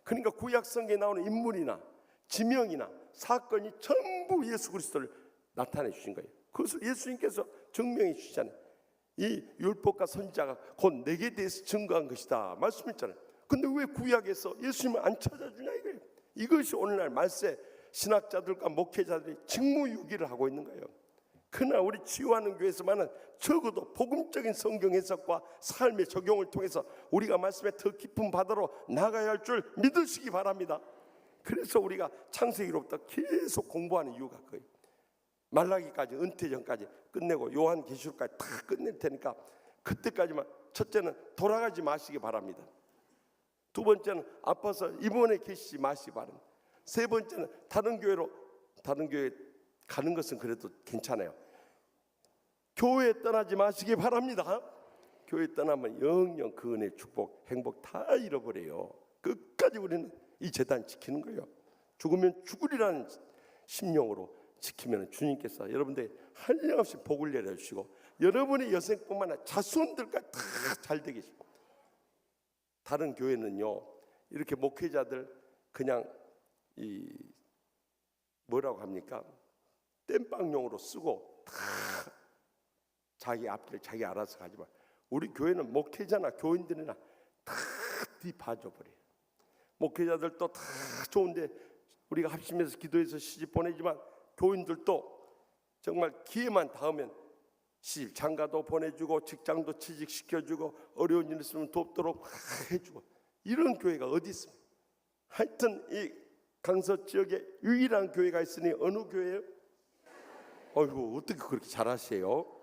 그러니까 구약 성경에 나오는 인물이나 지명이나 사건이 전부 예수 그리스도를 나타내 주신 거예요. 그것을 예수님께서 증명해 주시잖아요. 이 율법과 선지자가 곧 내게 대해서 증거한 것이다 말씀했잖아요. 근데 왜 구약에서 예수님을 안 찾아주냐 이거예요. 이것이 오늘날 말세 신학자들과 목회자들이 직무유기를 하고 있는 거예요. 그러나 우리 치유하는 교회에서만은 적어도 복음적인 성경 해석과 삶의 적용을 통해서 우리가 말씀의 더 깊은 바다로 나가야 할 줄 믿으시기 바랍니다. 그래서 우리가 창세기로부터 계속 공부하는 이유가 거예요. 말라기까지, 은퇴 전까지 끝내고 요한계시록까지 다 끝낼 테니까 그때까지만, 첫째는 돌아가지 마시기 바랍니다. 두 번째는 아파서 입원해 계시지 마시기 바랍니다. 세 번째는 다른 교회 가는 것은 그래도 괜찮아요. 교회 떠나지 마시기 바랍니다. 교회 떠나면 영영 그 은혜, 축복, 행복 다 잃어버려요. 끝까지 우리는 이 재단 지키는 거예요. 죽으면 죽으리라는 심령으로 지키면 주님께서 여러분들 한량없이 복을 내려주시고 여러분의 여생뿐만 아니라 자손들까지 다 잘 되게 하시고. 다른 교회는요, 이렇게 목회자들 그냥 이 뭐라고 합니까? 땜빵용으로 쓰고 다 자기 앞길 자기 알아서 가지만, 우리 교회는 목회자나 교인들이나 다 뒤봐줘버려요. 목회자들도 다 좋은데 우리가 합심해서 기도해서 시집 보내지만 교인들도 정말 기회만 닿으면 시집 장가도 보내주고 직장도 취직시켜주고 어려운 일 있으면 돕도록 해주고, 이런 교회가 어디 있습니까? 하여튼 이 강서 지역에 유일한 교회가 있으니 어느 교회예요? 어이구, 어떻게 그렇게 잘하세요?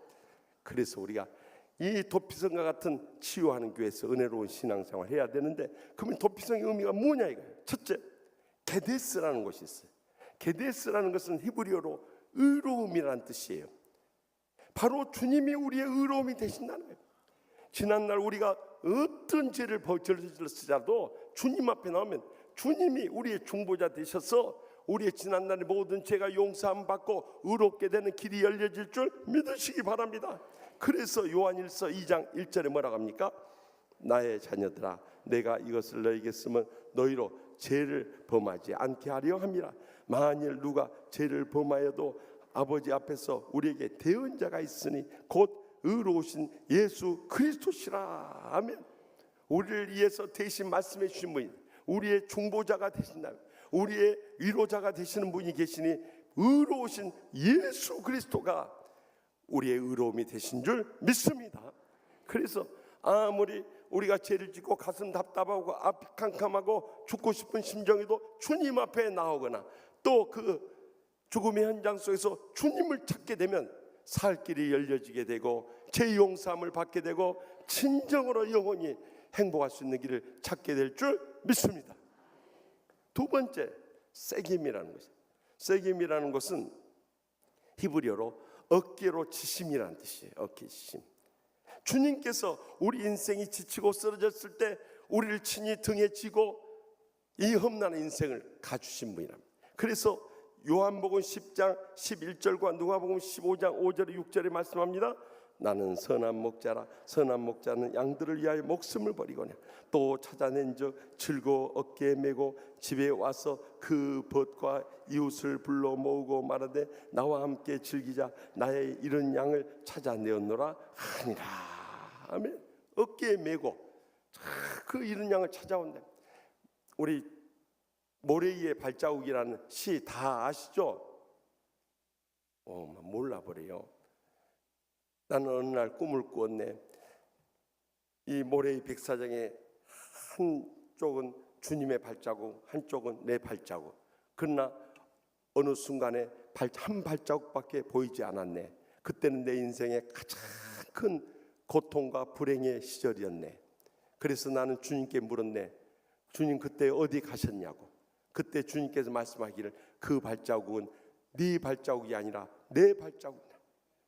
그래서 우리가 이 도피성과 같은 치유하는 교회에서 은혜로운 신앙생활 해야 되는데, 그러면 도피성의 의미가 뭐냐 이거예요. 첫째, 게데스라는 곳이 있어요. 게데스라는 것은 히브리어로 의로움이라는 뜻이에요. 바로 주님이 우리의 의로움이 되신다는 거예요. 지난날 우리가 어떤 죄를 저질렀을지라도 주님 앞에 나오면 주님이 우리의 중보자 되셔서 우리의 지난날의 모든 죄가 용서함 받고 의롭게 되는 길이 열려질 줄 믿으시기 바랍니다. 그래서 요한일서 2장 1절에 뭐라고 합니까? 나의 자녀들아, 내가 이것을 너에게 쓰면 너희로 죄를 범하지 않게 하려 함이라. 만일 누가 죄를 범하여도 아버지 앞에서 우리에게 대언자가 있으니 곧 의로우신 예수 그리스도시라 하면, 우리를 위해서 대신 말씀해 주신 분이 우리의 중보자가 되신다면, 우리의 위로자가 되시는 분이 계시니 의로우신 예수 그리스도가 우리의 의로움이 되신 줄 믿습니다. 그래서 아무리 우리가 죄를 짓고 가슴 답답하고 앞이 캄캄하고 죽고 싶은 심정에도 주님 앞에 나오거나 또 그 죽음의 현장 속에서 주님을 찾게 되면 살 길이 열려지게 되고 죄 용서함을 받게 되고 진정으로 영원히 행복할 수 있는 길을 찾게 될 줄 믿습니다. 두 번째, 세김이라는 것이에요. 세김이라는 것은 히브리어로 어깨로 치심이라는 뜻이에요. 어깨 치심. 주님께서 우리 인생이 지치고 쓰러졌을 때 우리를 친히 등에 지고 이 험난한 인생을 가주신 분이랍니다. 그래서 요한복음 10장 11절과 누가복음 15장 5절에 6절에 말씀합니다. 나는 선한 목자라. 선한 목자는 양들을 위하여 목숨을 버리거냐. 또 찾아낸즉 즐거워 어깨에 메고 집에 와서 그 벗과 이웃을 불러 모으고 말하되 나와 함께 즐기자. 나의 이런 양을 찾아내었노라 하니라. 아멘. 어깨에 메고 그 이런 양을 찾아온다. 우리 모래위의 발자국이라는 시 다 아시죠? 몰라버려요. 나는 어느 날 꿈을 꾸었네. 이 모래위 백사장의 한쪽은 주님의 발자국, 한쪽은 내 발자국. 그러나 어느 순간에 한 발자국밖에 보이지 않았네. 그때는 내 인생의 가장 큰 고통과 불행의 시절이었네. 그래서 나는 주님께 물었네. 주님 그때 어디 가셨냐고. 그때 주님께서 말씀하기를 그 발자국은 네 발자국이 아니라 내 발자국이다.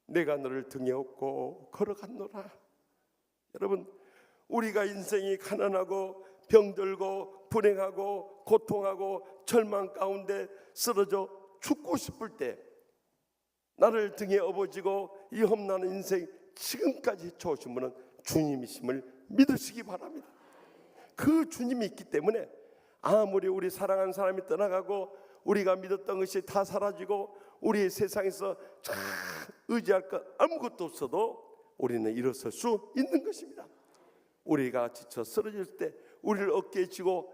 내가 너를 등에 업고 걸어갔노라. 여러분, 우리가 인생이 가난하고 병들고 불행하고 고통하고 절망 가운데 쓰러져 죽고 싶을 때 나를 등에 업어지고 이 험난한 인생 지금까지 헤쳐오신 분은 주님이심을 믿으시기 바랍니다. 그 주님이 있기 때문에 아무리 우리 사랑하는 사람이 떠나가고 우리가 믿었던 것이 다 사라지고 우리의 세상에서 참 의지할 것 아무것도 없어도 우리는 일어설 수 있는 것입니다. 우리가 지쳐 쓰러질 때 우리를 어깨에 쥐고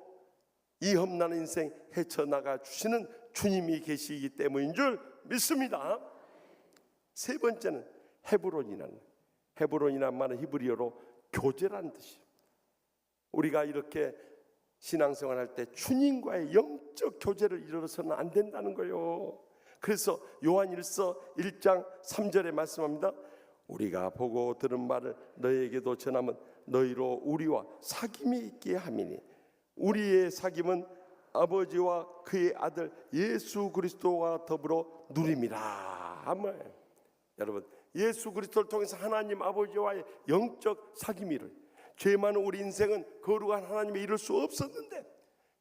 이 험난한 인생 헤쳐나가 주시는 주님이 계시기 때문인 줄 믿습니다. 세 번째는 헤브론이라는 말은 히브리어로 교제라는 뜻이에요. 우리가 이렇게 신앙생활할 때 주님과의 영적 교제를 이루어서는 안 된다는 거예요. 그래서 요한일서 1장 3절에 말씀합니다. 우리가 보고 들은 말을 너희에게도 전하면 너희로 우리와 사귐이 있게 함이니 우리의 사귐은 아버지와 그의 아들 예수 그리스도와 더불어 누림이라. 아멘. 여러분, 예수 그리스도를 통해서 하나님 아버지와의 영적 사귐이를 죄 많은 우리 인생은 거룩한 하나님에 이룰 수 없었는데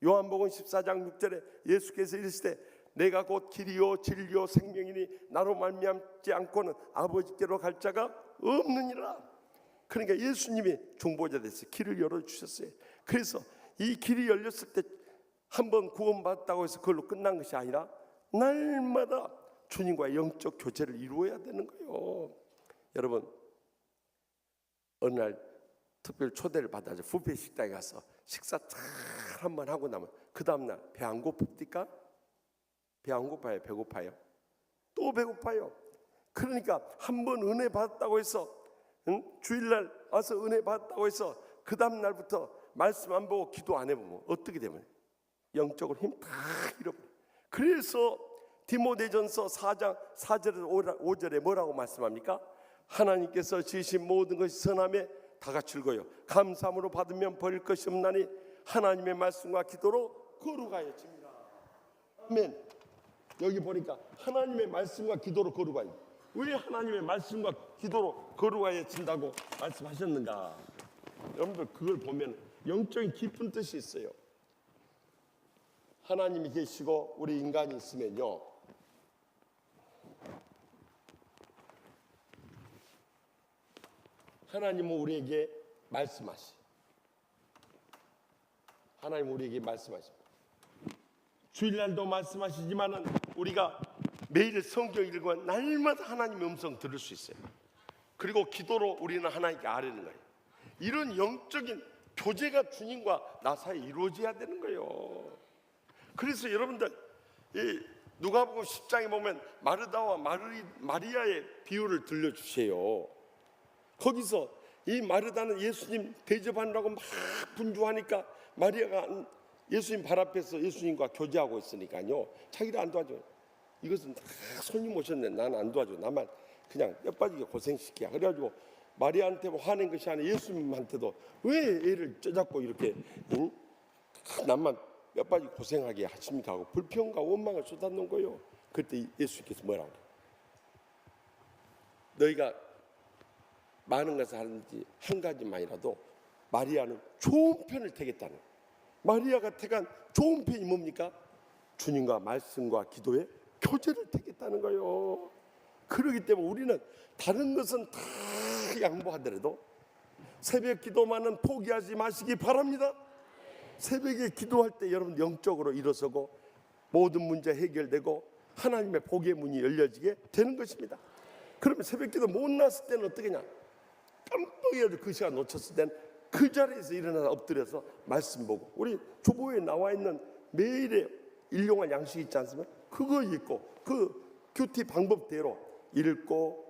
요한복음 14장 6절에 예수께서 이르시되 내가 곧 길이요 진리요 생명이니 나로 말미암지 않고는 아버지께로 갈 자가 없느니라. 그러니까 예수님이 중보자 됐어요. 길을 열어주셨어요. 그래서 이 길이 열렸을 때 한번 구원받았다고 해서 그걸로 끝난 것이 아니라 날마다 주님과의 영적 교제를 이루어야 되는 거예요. 여러분, 어느 날 특별 초대를 받아서 뷔페 식당에 가서 식사 잘 한번 하고 나면 그 다음날 배 안 고픕니까? 배 안 고파요? 배고파요? 또 배고파요. 그러니까 한번 은혜 받았다고 해서 주일날 와서 은혜 받았다고 해서 그 다음날부터 말씀 안 보고 기도 안 해보면 어떻게 되면 영적으로 힘 다 잃어버려요. 그래서 디모데전서 4장 4절에서 5절에 뭐라고 말씀합니까? 하나님께서 지으신 모든 것이 선함에 다가 즐거요 감사함으로 받으면 버릴 것이 없나니 하나님의 말씀과 기도로 거룩하여집니다. 아멘. 여기 보니까 하나님의 말씀과 기도로 거룩하여. 왜 하나님의 말씀과 기도로 거룩하여진다고 말씀하셨는가? 여러분들 그걸 보면 영적인 깊은 뜻이 있어요. 하나님이 계시고 우리 인간이 있으면요, 하나님은 우리에게 말씀하시. 하나님 우리에게 말씀하십니다. 주일날도 말씀하시지만은 우리가 매일 성경 읽으면 날마다 하나님의 음성 들을 수 있어요. 그리고 기도로 우리는 하나님께 아뢰는 거예요. 이런 영적인 교제가 주님과 나 사이에 이루어져야 되는 거예요. 그래서 여러분들 이 누가복음 10장에 보면 마르다와 마리아의 비유를 들려주세요. 거기서 이 마르다는 예수님 대접하느라고 막 분주하니까 마리아가 예수님 발 앞에서 예수님과 교제하고 있으니까요, 자기를 안 도와줘. 이것은 다 손님 오셨네, 나는 안 도와줘. 나만 그냥 뼈 빠지게 고생시키야. 그래가지고 마리아한테 화낸 것이 아니라 예수님한테도 왜 애를 쪄잡고 이렇게 나만 뼈 빠지게 고생하게 하십니까 하고 불평과 원망을 쏟아놓은 거예요. 그때 예수님께서 뭐라고 그래요? 너희가 많은 것을 하는지 한 가지만이라도 마리아는 좋은 편을 택했다는 거예요. 마리아가 택한 좋은 편이 뭡니까? 주님과 말씀과 기도에 교제를 택했다는 거예요. 그렇기 때문에 우리는 다른 것은 다 양보하더라도 새벽 기도만은 포기하지 마시기 바랍니다. 새벽에 기도할 때 여러분 영적으로 일어서고 모든 문제 해결되고 하나님의 복의 문이 열려지게 되는 것입니다. 그러면 새벽 기도 못 나왔을 때는 어떻게냐? 깜빡이라도 그 시간 놓쳤을 때는 그 자리에서 일어나서 엎드려서 말씀 보고, 우리 주보에 나와 있는 매일의 일용할 양식이 있지 않습니까? 그거 읽고 그 큐티 방법대로 읽고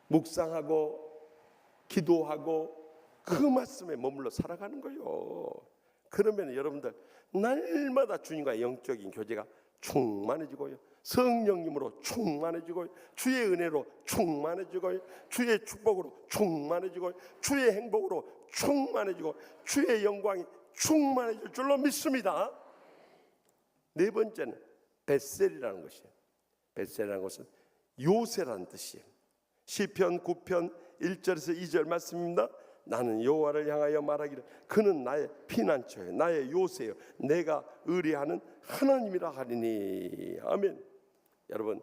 묵상하고 기도하고 그 말씀에 머물러 살아가는 거예요. 그러면 여러분들 날마다 주님과의 영적인 교제가 충만해지고요, 성령님으로 충만해지고, 주의 은혜로 충만해지고, 주의 축복으로 충만해지고, 주의 행복으로 충만해지고, 주의 영광이 충만해질 줄로 믿습니다. 네 번째는 벳셀이라는 것이에요. 벳셀이라는 것은 요새라는 뜻이에요. 시편 9편 1절에서 2절 말씀입니다. 나는 여호와를 향하여 말하기를 그는 나의 피난처요 나의 요새요 내가 의뢰하는 하나님이라 하리니. 아멘. 여러분,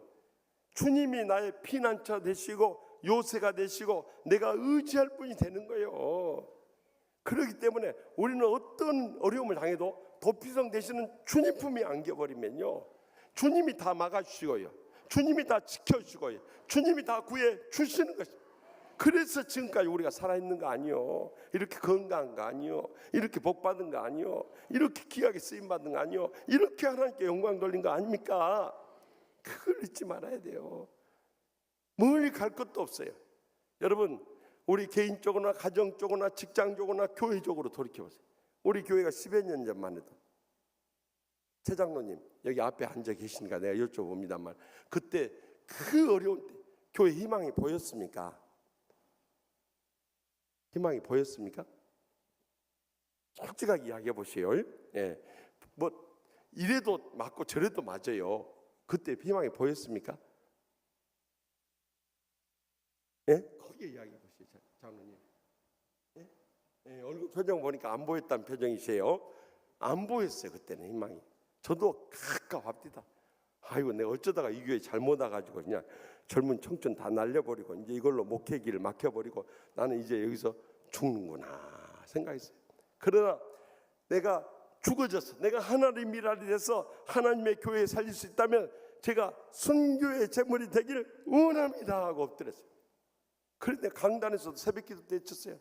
주님이 나의 피난처 되시고 요새가 되시고 내가 의지할 분이 되는 거예요. 그렇기 때문에 우리는 어떤 어려움을 당해도 도피성 되시는 주님 품에 안겨버리면요, 주님이 다 막아주시고요, 주님이 다 지켜주고요, 주님이 다 구해 주시는 것입니다. 그래서 지금까지 우리가 살아있는 거 아니요, 이렇게 건강한 거 아니요, 이렇게 복받은 거 아니요, 이렇게 귀하게 쓰임받은 거 아니요, 이렇게 하나님께 영광 돌린 거 아닙니까? 그걸 잊지 말아야 돼요. 멀리 갈 것도 없어요. 여러분, 우리 개인적으로나 가정적으로나 직장적으로나 교회적으로 돌이켜보세요. 우리 교회가 10여 년 전만 해도 최 장로님 여기 앞에 앉아 계시니까 내가 여쭤봅니다만, 그때 그 어려운 때 교회 희망이 보였습니까? 희망이 보였습니까? 솔직하게 이야기해 보세요. 예, 뭐 이래도 맞고 저래도 맞아요. 그때 희망이 보였습니까? 예? 거기에 이야기해 보세요, 장로님. 예? 예, 얼굴 표정 보니까 안 보였다는 표정이세요. 안 보였어요, 그때는 희망이. 저도 가깝합니다. 아이고, 내가 어쩌다가 이 교회 잘못 와가지고 그냥 젊은 청춘 다 날려버리고 이제 이걸로 목회기를 막혀버리고 나는 이제 여기서 죽는구나 생각했어요. 그러나 내가 죽어져서 내가 하나님 일할이 돼서 하나님의 교회에 살릴 수 있다면 제가 순교의 제물이 되기를 원합니다 하고 엎드렸어요. 그런데 강단에서도 새벽기도 때 외쳤어요.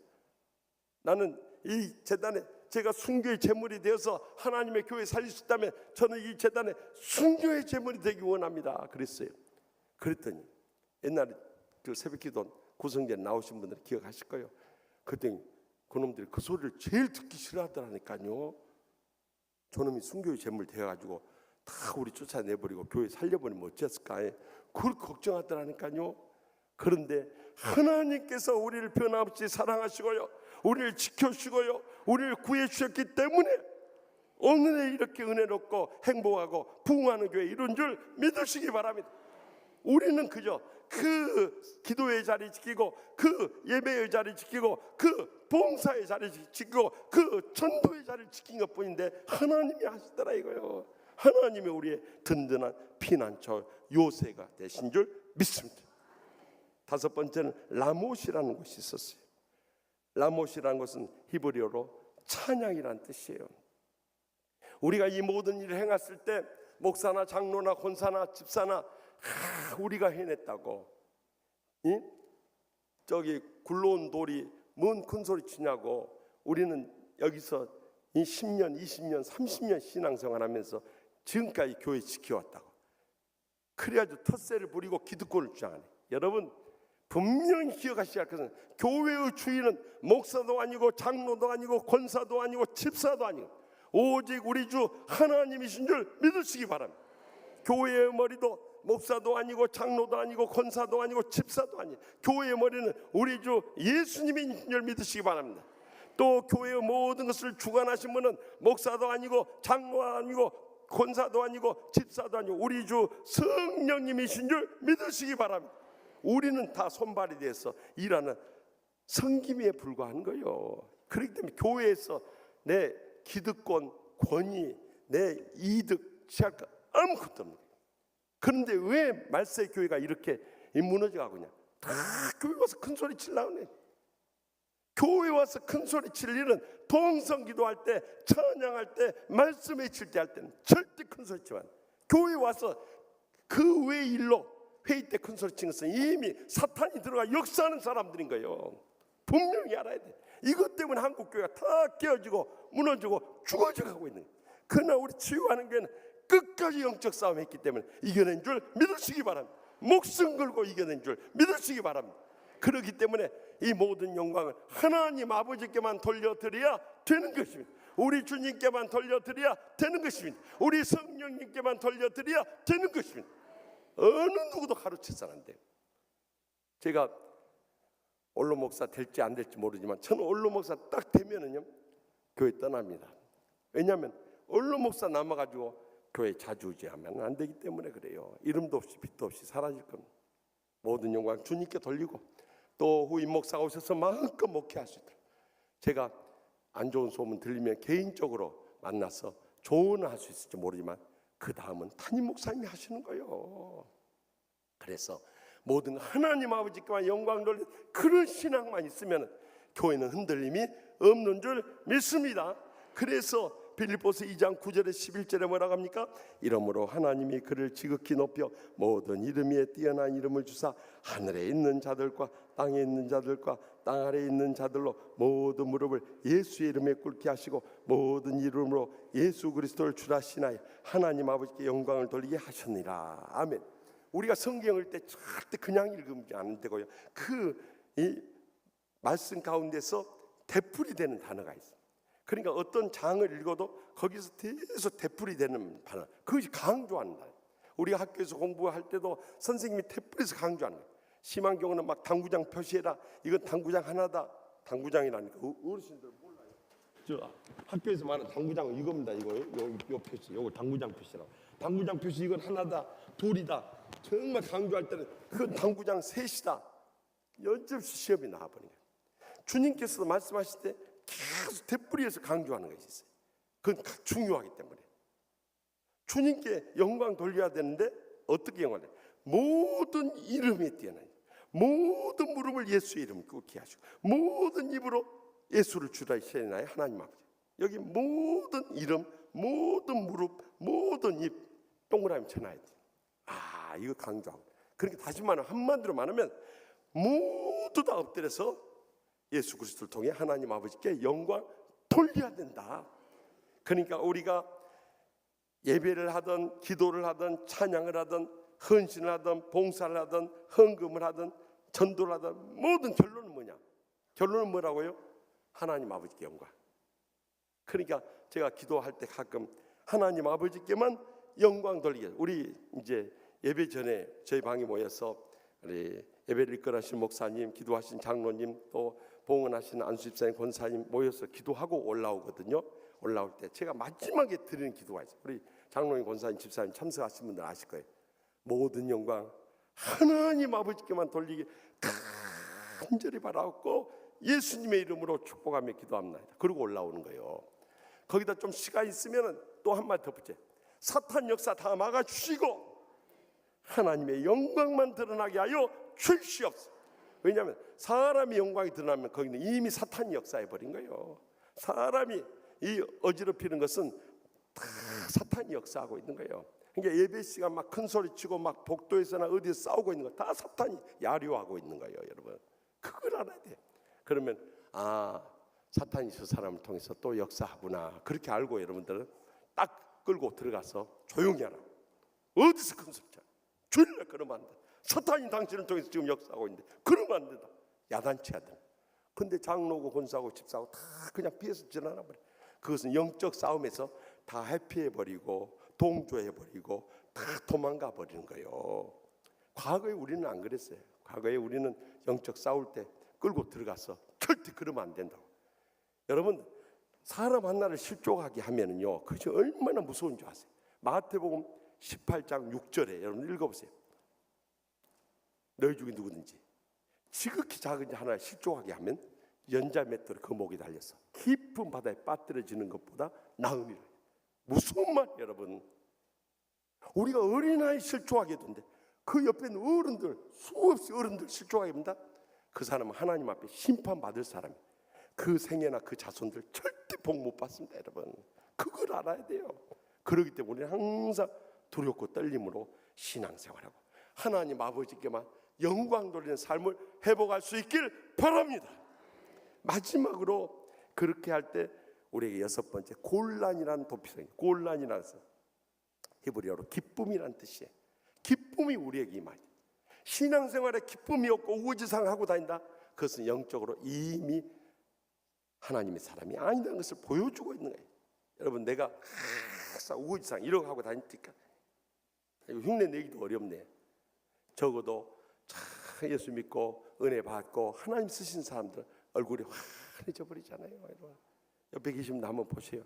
나는 이 재단에 제가 순교의 제물이 되어서 하나님의 교회에 살릴 수 있다면 저는 이 재단에 순교의 제물이 되기 원합니다 그랬어요. 그랬더니 옛날에 그 새벽기도 구성전에 나오신 분들 기억하실 거예요. 그랬더니 그놈들이 그 소리를 제일 듣기 싫어하더라니까요. 저놈이 순교의 제물 되어가지고 다 우리 쫓아내버리고 교회 살려버리면 어땠을까, 그걸 걱정하더라니까요. 그런데 하나님께서 우리를 변함없이 사랑하시고요, 우리를 지켜주시고요, 우리를 구해주셨기 때문에 오늘에 이렇게 은혜롭고 행복하고 부흥하는 교회 이룬 줄 믿으시기 바랍니다. 우리는 그저 그 기도의 자리 지키고 그 예배의 자리 지키고 그 봉사의 자리 지키고 그 전도의 자리를 지킨 것뿐인데 하나님이 하시더라 이거요. 하나님이 우리의 든든한 피난처 요새가 되신 줄 믿습니다. 다섯 번째는 라못이라는 곳이 있었어요. 라못이라는 것은 히브리어로 찬양이라는 뜻이에요. 우리가 이 모든 일을 행했을 때 목사나 장로나 권사나 집사나 우리가 해냈다고, 저기 굴러온 돌이 뭔 큰 소리 치냐고, 우리는 여기서 이 10년, 20년, 30년 신앙생활하면서 지금까지 교회 지켜왔다고. 그래가지고 텃세를 부리고 기득권을 주장하네. 여러분, 분명히 기억하셔야 할 것은 교회의 주인은 목사도 아니고 장로도 아니고 권사도 아니고 집사도 아니고 오직 우리 주 하나님이신 줄 믿으시기 바랍니다. 교회의 머리도 목사도 아니고 장로도 아니고 권사도 아니고 집사도 아니고 교회의 머리는 우리 주 예수님인 줄 믿으시기 바랍니다. 또 교회의 모든 것을 주관하신 분은 목사도 아니고 장로도 아니고 권사도 아니고 집사도 아니고 우리 주 성령님이신 줄 믿으시기 바랍니다. 우리는 다 손발이 돼서 일하는 섬김에 불과한 거예요. 그렇기 때문에 교회에서 내 기득권, 권위, 내 이득 취할 거 아무것도 없는 거예요. 그런데 왜 말세 교회가 이렇게 무너져가고 있냐? 다 교회 와서 큰 소리 치려고 해. 교회 와서 큰 소리 칠 일은 동성 기도할 때, 찬양할 때, 말씀 외칠 때 할 때는 절대 큰 소리 치면 안 돼. 교회 와서 그 외 일로 회의 때 큰 소리 치는 것은 이미 사탄이 들어가 역사하는 사람들인 거예요. 분명히 알아야 돼. 이것 때문에 한국 교회가 다 깨어지고 무너지고 죽어져 가고 있는 거예요. 그러나 우리 치유하는 교회는 끝까지 영적 싸움 했기 때문에 이겨낸 줄 믿으시기 바랍니다. 목숨 걸고 이겨낸 줄 믿으시기 바랍니다. 그렇기 때문에 이 모든 영광을 하나님 아버지께만 돌려드려야 되는 것입니다. 우리 주님께만 돌려드려야 되는 것입니다. 우리 성령님께만 돌려드려야 되는 것입니다. 어느 누구도 가르쳐서는 안 돼요. 제가 원로 목사 될지 안 될지 모르지만 저는 원로 목사 딱 되면은요 교회 떠납니다. 왜냐하면 원로 목사 남아가지고 교회 자주지하면 안 되기 때문에 그래요. 이름도 없이 빛도 없이 사라질 겁니다. 모든 영광 주님께 돌리고 또 후임 목사가 오셔서 마음껏 목회할 수 있도록 제가 안 좋은 소문 들리면 개인적으로 만나서 조언을 할 수 있을지 모르지만 그 다음은 담임 목사님이 하시는 거예요. 그래서 모든 하나님 아버지께만 영광 돌리는 그런 신앙만 있으면 교회는 흔들림이 없는 줄 믿습니다. 그래서 빌립보서 2장 9절에 11절에 뭐라고 합니까? 이러므로 하나님이 그를 지극히 높여 모든 이름 위에 뛰어난 이름을 주사 하늘에 있는 자들과 땅에 있는 자들과 땅 아래에 있는 자들로 모든 무릎을 예수의 이름에 꿇게 하시고 모든 이름으로 예수 그리스도를 주라 시나이 하나님 아버지께 영광을 돌리게 하셨느니라. 아멘. 우리가 성경 읽을 때 절대 그냥 읽으면 안 되고요. 이 말씀 가운데서 되풀이 되는 단어가 있어요. 그러니까 어떤 장을 읽어도 거기서 계속 되풀이 되는 단어, 그것이 강조한다. 우리가 학교에서 공부할 때도 선생님이 되풀이해서 강조하는 거예요. 심한 경우는 막 당구장 표시해라. 이건 당구장 하나다. 당구장이라니까 어르신들 몰라요. 저 학교에서 말하는 당구장은 이겁니다. 요 표시, 요거 당구장 표시라고. 당구장 표시 이건 하나다, 둘이다. 정말 강조할 때는 그건 당구장 셋이다. 여지없이 시험이 나와버린 거예요. 주님께서도 말씀하실 때 계속 되풀이해서 강조하는 것이 있어요. 그건 중요하기 때문에 주님께 영광 돌려야 되는데 어떻게 영광을 해요? 모든 이름에 뛰어난 모든 무릎을 예수의 이름을 꿇게 하시고 모든 입으로 예수를 주라 하시나요? 하나님 아버지 여기 모든 이름 모든 무릎 모든 입 동그라미 쳐놔야 돼. 이거 강조하고 그러니까 다시 말하면 한마디로 말하면 모두 다 엎드려서 예수 그리스도를 통해 하나님 아버지께 영광 돌려야 된다. 그러니까 우리가 예배를 하든 기도를 하든 찬양을 하든 헌신을 하든 봉사를 하든 헌금을 하든 전도를 하든 모든 결론은 뭐냐? 결론은 뭐라고요? 하나님 아버지께 영광. 그러니까 제가 기도할 때 가끔 하나님 아버지께만 영광 돌리게. 우리 이제 예배 전에 저희 방에 모여서 우리 예배를 이끌어하신 목사님, 기도하신 장로님, 또 봉헌하신 안수집사님, 권사님 모여서 기도하고 올라오거든요. 올라올 때 제가 마지막에 드리는 기도가 있어요. 우리 장로님, 권사님, 집사님 참석하신 분들 아실 거예요. 모든 영광 하나님 아버지께만 돌리기 간절히 바라고 예수님의 이름으로 축복하며 기도합니다. 그리고 올라오는 거예요. 거기다 좀 시간 있으면 또 한 마디 더 붙여. 사탄 역사 다 막아주시고 하나님의 영광만 드러나게 하여 주시옵소서. 왜냐하면 사람이 영광이 드러나면 거기는 이미 사탄이 역사해 버린 거예요. 사람이 이 어지럽히는 것은 다 사탄이 역사하고 있는 거예요. 그러니까 예배 시간 막 큰 소리 치고 막 복도에서나 어디서 싸우고 있는 거 다 사탄이 야료하고 있는 거예요, 여러분. 그걸 알아야 돼. 그러면 사탄이 저 사람을 통해서 또 역사하구나. 그렇게 알고 여러분들은 딱 끌고 들어가서 조용히 하라고. 어디서 큰 소리 쳐? 주일날 그러면 안 돼. 사탄이 당신을 통해서 지금 역사하고 있는데 그러면 안 된다. 야단쳐야 돼. 근데 장로고 권사고 집사고 다 그냥 피해서 지나나 버려. 그것은 영적 싸움에서 다 회피해버리고 동조해버리고 다 도망가 버리는 거예요. 과거에 우리는 안 그랬어요. 과거에 우리는 영적 싸울 때 끌고 들어가서 절대 그러면 안 된다고. 여러분 사람 하나를 실족하게 하면은요 그것이 얼마나 무서운 줄 아세요? 마태복음 18장 6절에 여러분 읽어보세요. 너희 중에 누구든지 지극히 작은 자 하나를 실족하게 하면 연자 맷돌이 그 목에 달려서 깊은 바다에 빠뜨려지는 것보다 나음이라. 무슨 말 여러분? 우리가 어린아이 실족하게 된대. 그 옆에 있는 어른들, 수없이 어른들 실족하게 됩니다. 그 사람은 하나님 앞에 심판받을 사람이에요. 그 생애나 그 자손들 절대 복 못 받습니다, 여러분. 그걸 알아야 돼요. 그렇기 때문에 우리는 항상 두렵고 떨림으로 신앙생활하고 하나님 아버지께만 영광 돌리는 삶을 회복할 수 있길 바랍니다. 마지막으로 그렇게 할 때 우리에게 6번째 곤란이라는 도피성이, 곤란이라는 히브리어로 기쁨이라는 뜻이에요. 기쁨이 우리에게 임하죠. 신앙생활에 기쁨이 없고 우거지상하고 다닌다, 그것은 영적으로 이미 하나님의 사람이 아니라는 것을 보여주고 있는 거예요. 여러분, 내가 항상 우거지상 이러고 하고 다니니까 흉내 내기도 어렵네. 적어도 참 예수 믿고 은혜 받고 하나님 쓰신 사람들 얼굴이 환해져 버리잖아요. 여러분, 옆에 계시면 한번 보세요.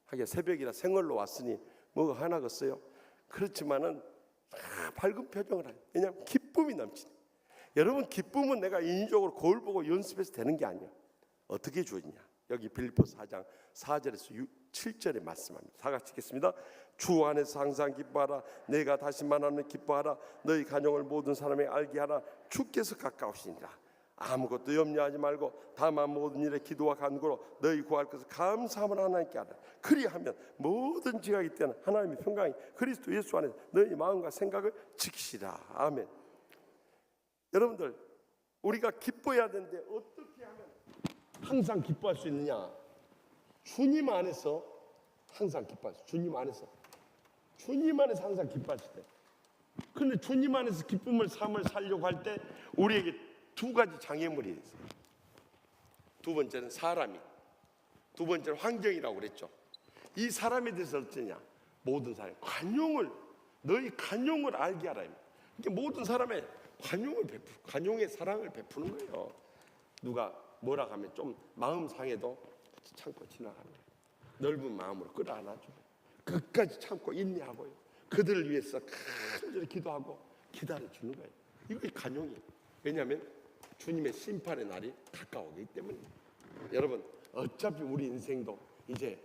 하긴 새벽이라 생얼로 왔으니 뭐가 하나겠어요. 그렇지만은 밝은 표정을 하요. 왜냐하면 기쁨이 넘치네. 여러분, 기쁨은 내가 인위적으로 거울 보고 연습해서 되는 게 아니야. 어떻게 주어지냐? 여기 빌립보서 4장 4절에서 7절에 말씀합니다. 다 같이 읽겠습니다. 주 안에서 항상 기뻐하라. 내가 다시 말하는 기뻐하라. 너희 간용을 모든 사람에게 알게 하라. 주께서 가까우시니라. 아무것도 염려하지 말고 다만 모든 일에 기도와 간구로 너희 구할 것을 감사함을 하나님께 하라. 그리하면 모든 지각이 때는 하나님의 평강이 그리스도 예수 안에서 너희 마음과 생각을 지키시라. 아멘. 여러분들, 우리가 기뻐해야 되는데 어떻게 하면 항상 기뻐할 수 있느냐? 주님 안에서 항상 기뻐할 수. 주님 안에서 항상 기뻐할 수 있대. 그런데 주님 안에서 기쁨을 삶을 살려고 할 때 우리에게 두 가지 장애물이 있어요. 두 번째는 사람이, 두 번째는 환경이라고 그랬죠. 이 사람에 대해서 어쩌냐? 모든 사람이 너희 간용을 알게 하라. 그러니까 모든 사람의 간용의 사랑을 베푸는 거예요. 누가 뭐라 하면 좀 마음 상해도 참고 지나가는 거예요. 넓은 마음으로 끌어안아줘요. 끝까지 참고 인내하고요. 그들을 위해서 간절히 기도하고 기다려주는 거예요. 이거 간용이에요. 왜냐하면 주님의 심판의 날이 가까우기 때문입니다. 여러분, 어차피 우리 인생도 이제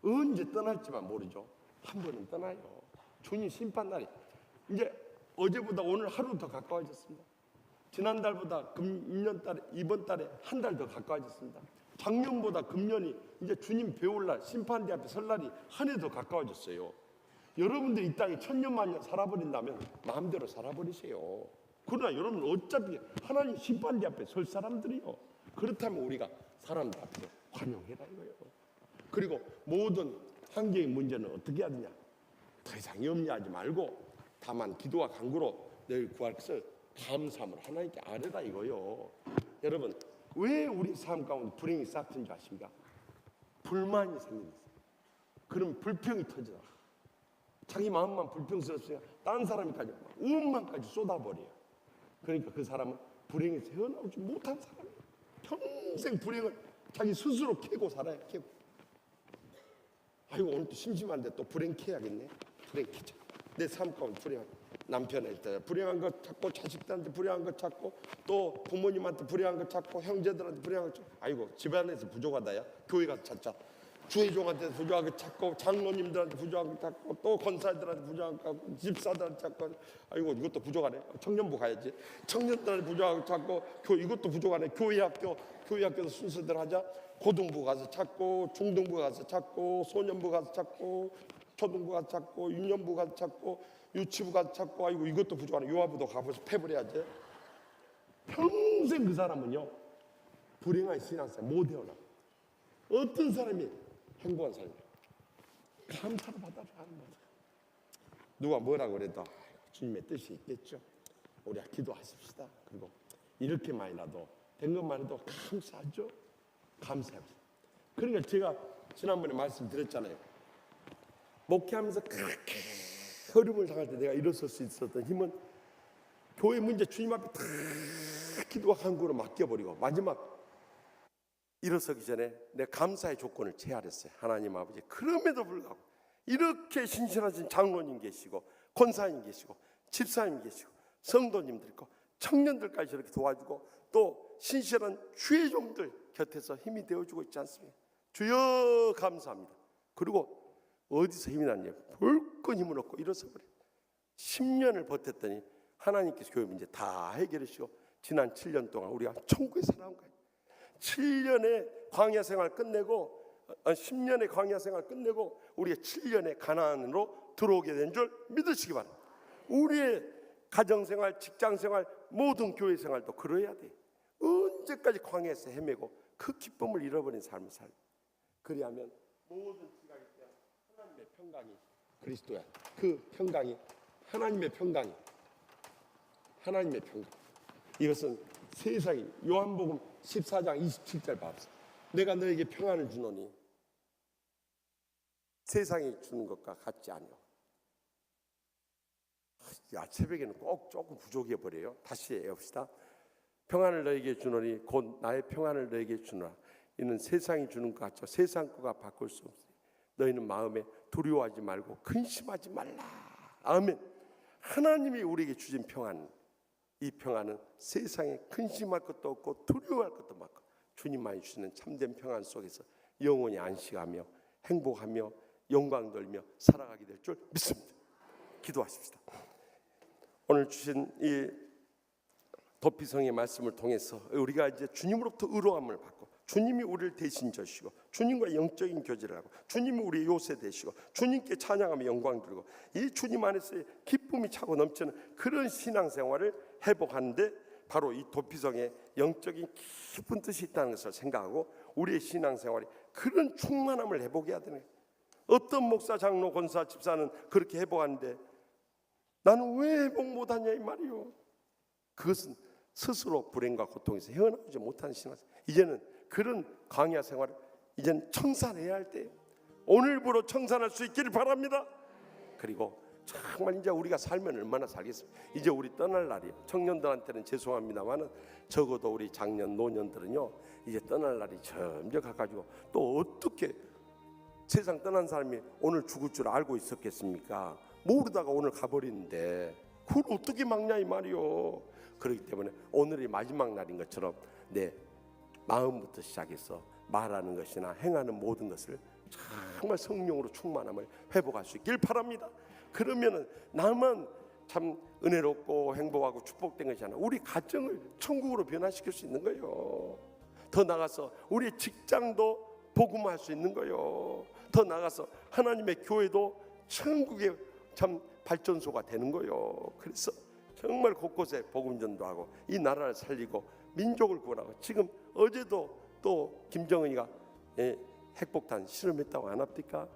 언제 떠날지만 모르죠. 한 번은 떠나요. 주님 심판 날이 이제 어제보다 오늘 하루 더 가까워졌습니다. 지난달보다 이번 달에 한 달 더 가까워졌습니다. 작년보다 금년이 이제 주님 배울 날, 심판대 앞에 설 날이 한 해 더 가까워졌어요. 여러분들이 이 땅에 천년만년 살아버린다면 마음대로 살아버리세요. 그러나 여러분, 어차피 하나님 심판대 앞에 설 사람들이요. 그렇다면 우리가 사람들 앞에서 환영해라 이거예요. 그리고 모든 환경의 문제는 어떻게 해야 되냐? 더 이상 염려하지 말고 다만 기도와 간구로 너희 구할 것을 감사함으로 하나님께 아뢰라 이거요. 여러분, 왜 우리 삶 가운데 불행이 싹튼 줄 아십니까? 불만이 생깁니다. 그럼 불평이 터지다. 자기 마음만 불평스럽으니까 다른 사람이까지 원망까지 쏟아버려요. 그러니까 그 사람은 불행에서 헤어나오지 못한 사람이에요. 평생 불행을 자기 스스로 캐고 살아요. 캐고. 아이고, 오늘 또 심심한데 또 불행 캐야겠네. 불행 캐자. 내 삶 가운데 불행한 남편한테 불행한 것 찾고, 자식들한테 불행한 것 찾고, 또 부모님한테 불행한 것 찾고, 형제들한테 불행한 것 찾고. 아이고, 집안에서 부족하다야. 교회 가서 찾자. 주회종한테 부족한 것 찾고, 장로님들한테 부족한 것 찾고, 또 권사들한테 부족한 것 찾고, 집사들한테 찾고. 아이고, 이것도 부족하네. 청년부 가야지. 청년들한테 부족한 것 찾고, 이것도 부족하네. 교회학교에서 순서대로 하자. 고등부 가서 찾고, 중등부 가서 찾고, 소년부 가서 찾고, 초등부 가서 찾고, 유년부 가서 찾고, 유치부 가서 찾고. 아이고, 이것도 부족하네. 요하부도 가보서 패버려야지. 평생 그 사람은요, 불행한 신앙생활 못 해어나. 어떤 사람이 행복한 사람이에요? 감사를 받아야 하는 거죠. 누가 뭐라 그래도 주님의 뜻이 있겠죠. 우리가 기도하십시다. 그리고 이렇게 많이라도 된 것만 해도 감사하죠. 감사합니다. 그러니까 제가 지난번에 말씀드렸잖아요. 목회하면서 그렇게 어려움을 당할 때 내가 일어설 수 있었던 힘은 교회 문제 주님 앞에 다 기도와 간구로 맡겨버리고 마지막 일어서기 전에 내 감사의 조건을 제안했어요. 하나님 아버지, 그럼에도 불구하고 이렇게 신실하신 장로님 계시고, 권사님 계시고, 집사님 계시고, 성도님들 있고, 청년들까지 이렇게 도와주고, 또 신실한 주의종들 곁에서 힘이 되어주고 있지 않습니까? 주여 감사합니다. 그리고 어디서 힘이 났냐? 불끈 힘을 얻고 일어서 버려. 10년을 버텼더니 하나님께서 교회 문제 다 해결하시고 지난 7년 동안 우리가 천국에 살아온 거예요. 7년의 광야 생활 끝내고 10년의 광야 생활 끝내고 우리가 7년의 가나안으로 들어오게 된 줄 믿으시기 바랍니다. 우리의 가정생활, 직장생활, 모든 교회 생활도 그래야 돼. 언제까지 광야에서 헤매고 그 기쁨을 잃어버린 삶을 살고, 그리하면 모든 지각에 대한 하나님의 평강이 그리스도야. 그 평강이 하나님의 평강이, 하나님의 평강. 이것은 세상이 요한복음 14장 27절 봐보세요. 내가 너에게 평안을 주노니 세상이 주는 것과 같지 아니오. 새벽에는 꼭 조금 부족해 버려요. 다시 해봅시다. 평안을 너에게 주노니 곧 나의 평안을 너에게 주노라. 이는 세상이 주는 것 같죠. 세상 것과 바꿀 수 없어요. 너희는 마음에 두려워하지 말고 근심하지 말라. 아멘. 하나님이 우리에게 주신 평안, 이 평안은 세상에 근심할 것도 없고 두려워할 것도 없고 주님만이 주시는 참된 평안 속에서 영원히 안식하며 행복하며 영광 돌며 살아가게 될 줄 믿습니다. 기도하십시다. 오늘 주신 이 도피성의 말씀을 통해서 우리가 이제 주님으로부터 의로함을 받고, 주님이 우리를 대신 져주시고 주님과 영적인 교제를 하고 주님이 우리의 요새 되시고 주님께 찬양하며 영광 돌리고 이 주님 안에서의 기쁨이 차고 넘치는 그런 신앙생활을 회복하는데 바로 이 도피성의 영적인 깊은 뜻이 있다는 것을 생각하고 우리의 신앙생활이 그런 충만함을 회복해야 되는 거예요. 어떤 목사, 장로, 권사, 집사는 그렇게 회복하는데 나는 왜 회복 못하냐 이 말이요. 그것은 스스로 불행과 고통에서 헤어나오지 못하는 신앙생활. 이제는 그런 광야 생활을 이제는 청산해야 할 때예요. 오늘부로 청산할 수 있기를 바랍니다. 그리고 정말 이제 우리가 살면 얼마나 살겠습니까? 이제 우리 떠날 날이에요. 청년들한테는 죄송합니다만은 적어도 우리 장년, 노년들은요 이제 떠날 날이 점점 가까워지고, 또 어떻게 세상 떠난 사람이 오늘 죽을 줄 알고 있었겠습니까? 모르다가 오늘 가버리는데 그걸 어떻게 막냐 이 말이요. 그렇기 때문에 오늘이 마지막 날인 것처럼 내 마음부터 시작해서 말하는 것이나 행하는 모든 것을 정말 성령으로 충만함을 회복할 수 있길 바랍니다. 그러면은 나만 참 은혜롭고 행복하고 축복된 것이 아니라 우리 가정을 천국으로 변화시킬 수 있는 거예요. 더 나가서 우리 직장도 복음화할 수 있는 거예요. 더 나가서 하나님의 교회도 천국의 참 발전소가 되는 거예요. 그래서 정말 곳곳에 복음 전도하고 이 나라를 살리고 민족을 구원하고, 지금 어제도 또 김정은이가 핵폭탄 실험했다고 안 합니까?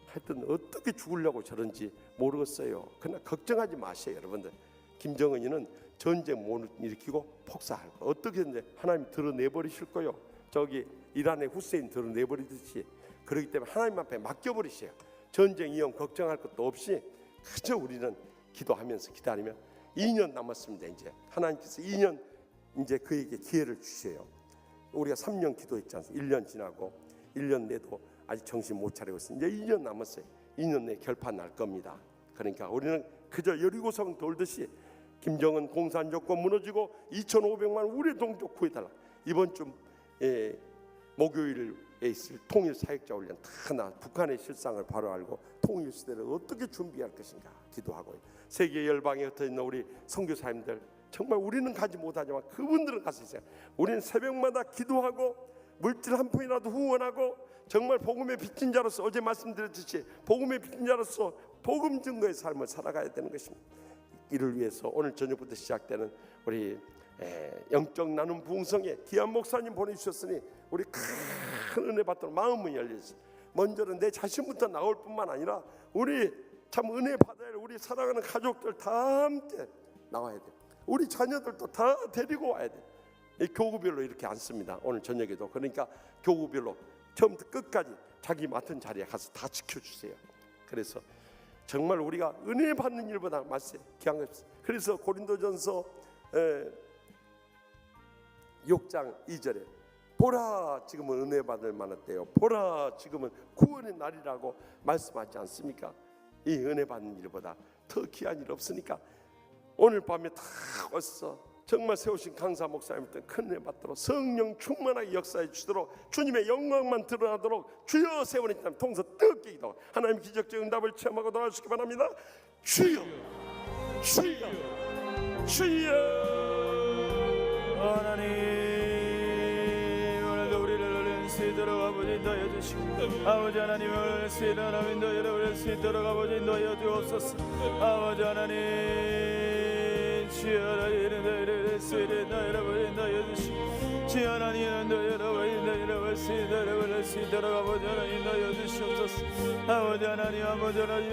하여튼 어떻게 죽으려고 저런지 모르겠어요. 그러나 걱정하지 마세요, 여러분들. 김정은이는 전쟁 못 일으키고 폭사할 거 어떻게든지 하나님 드러내버리실 거요. 저기 이란의 후세인 드러내버리듯이. 그렇기 때문에 하나님 앞에 맡겨버리세요. 전쟁 위험 걱정할 것도 없이 그저 우리는 기도하면서 기다리면 2년 남았습니다. 이제 하나님께서 2년 이제 그에게 기회를 주세요. 우리가 3년 기도했지 않습니까? 1년 지나고 1년 내도 아직 정신 못 차리고 있어요. 이제 2년 남았어요. 2년 내에 결판 날 겁니다. 그러니까 우리는 그저 여리고성 돌듯이 김정은 공산 정권 무너지고 2,500만 우리 동족 구해달라. 이번 주 목요일에 있을 통일 사역자 훈련 다 나 북한의 실상을 바로 알고 통일 시대를 어떻게 준비할 것인가 기도하고, 세계 열방에 흩어져 있는 우리 선교사님들 정말 우리는 가지 못하지만 그분들은 가서 있어요. 우리는 새벽마다 기도하고 물질 한 푼이라도 후원하고 정말 복음의 빚진 자로서, 어제 말씀드렸듯이 복음의 빚진 자로서 복음 증거의 삶을 살아가야 되는 것입니다. 이를 위해서 오늘 저녁부터 시작되는 우리 영적 나눔 부흥성에 귀한 목사님 보내주셨으니 우리 큰 은혜 받도록 마음은 열려있어요. 먼저는 내 자신부터 나올 뿐만 아니라 우리 참 은혜 받아야 할 우리 사랑하는 가족들 다 함께 나와야 돼요. 우리 자녀들도 다 데리고 와야 돼요. 이 교구별로 이렇게 앉습니다. 오늘 저녁에도. 그러니까 교구별로 처음부터 끝까지 자기 맡은 자리에 가서 다 지켜주세요. 그래서 정말 우리가 은혜 받는 일보다 말세 귀한 것 없어요. 그래서 고린도전서 6장 2절에 보라 지금은 은혜 받을 만한 때요, 보라 지금은 구원의 날이라고 말씀하지 않습니까? 이 은혜 받는 일보다 더 귀한 일 없으니까 오늘 밤에 다 왔어. 정말 세우신 강사 목사님들 큰 은혜 받도록 성령 충만하게 역사해 주시도록 주님의 영광만 드러나도록 주여 세우는 이 통서 뜨겁게 기도. 있다고 하나님 기적적 응답을 체험하고 도와주시기 바랍니다. 주여 주여 주여. 하나님 오늘도 우리를 올릴 수 있도록 아버지 인도하여 주시고 아버지 하나님 오늘 수 있는 하나님 인도하여 올릴 수 있도록 아버지 인도하여 주옵소서. 아버지 하나님 주여 하나님 수 있는 여러분 인도하여 주시고 주여 하나님 여러분 인도하여 수 있도록 아버지 하나님 인도하여 주시옵소서. 아버지 하나님 아버지 하나님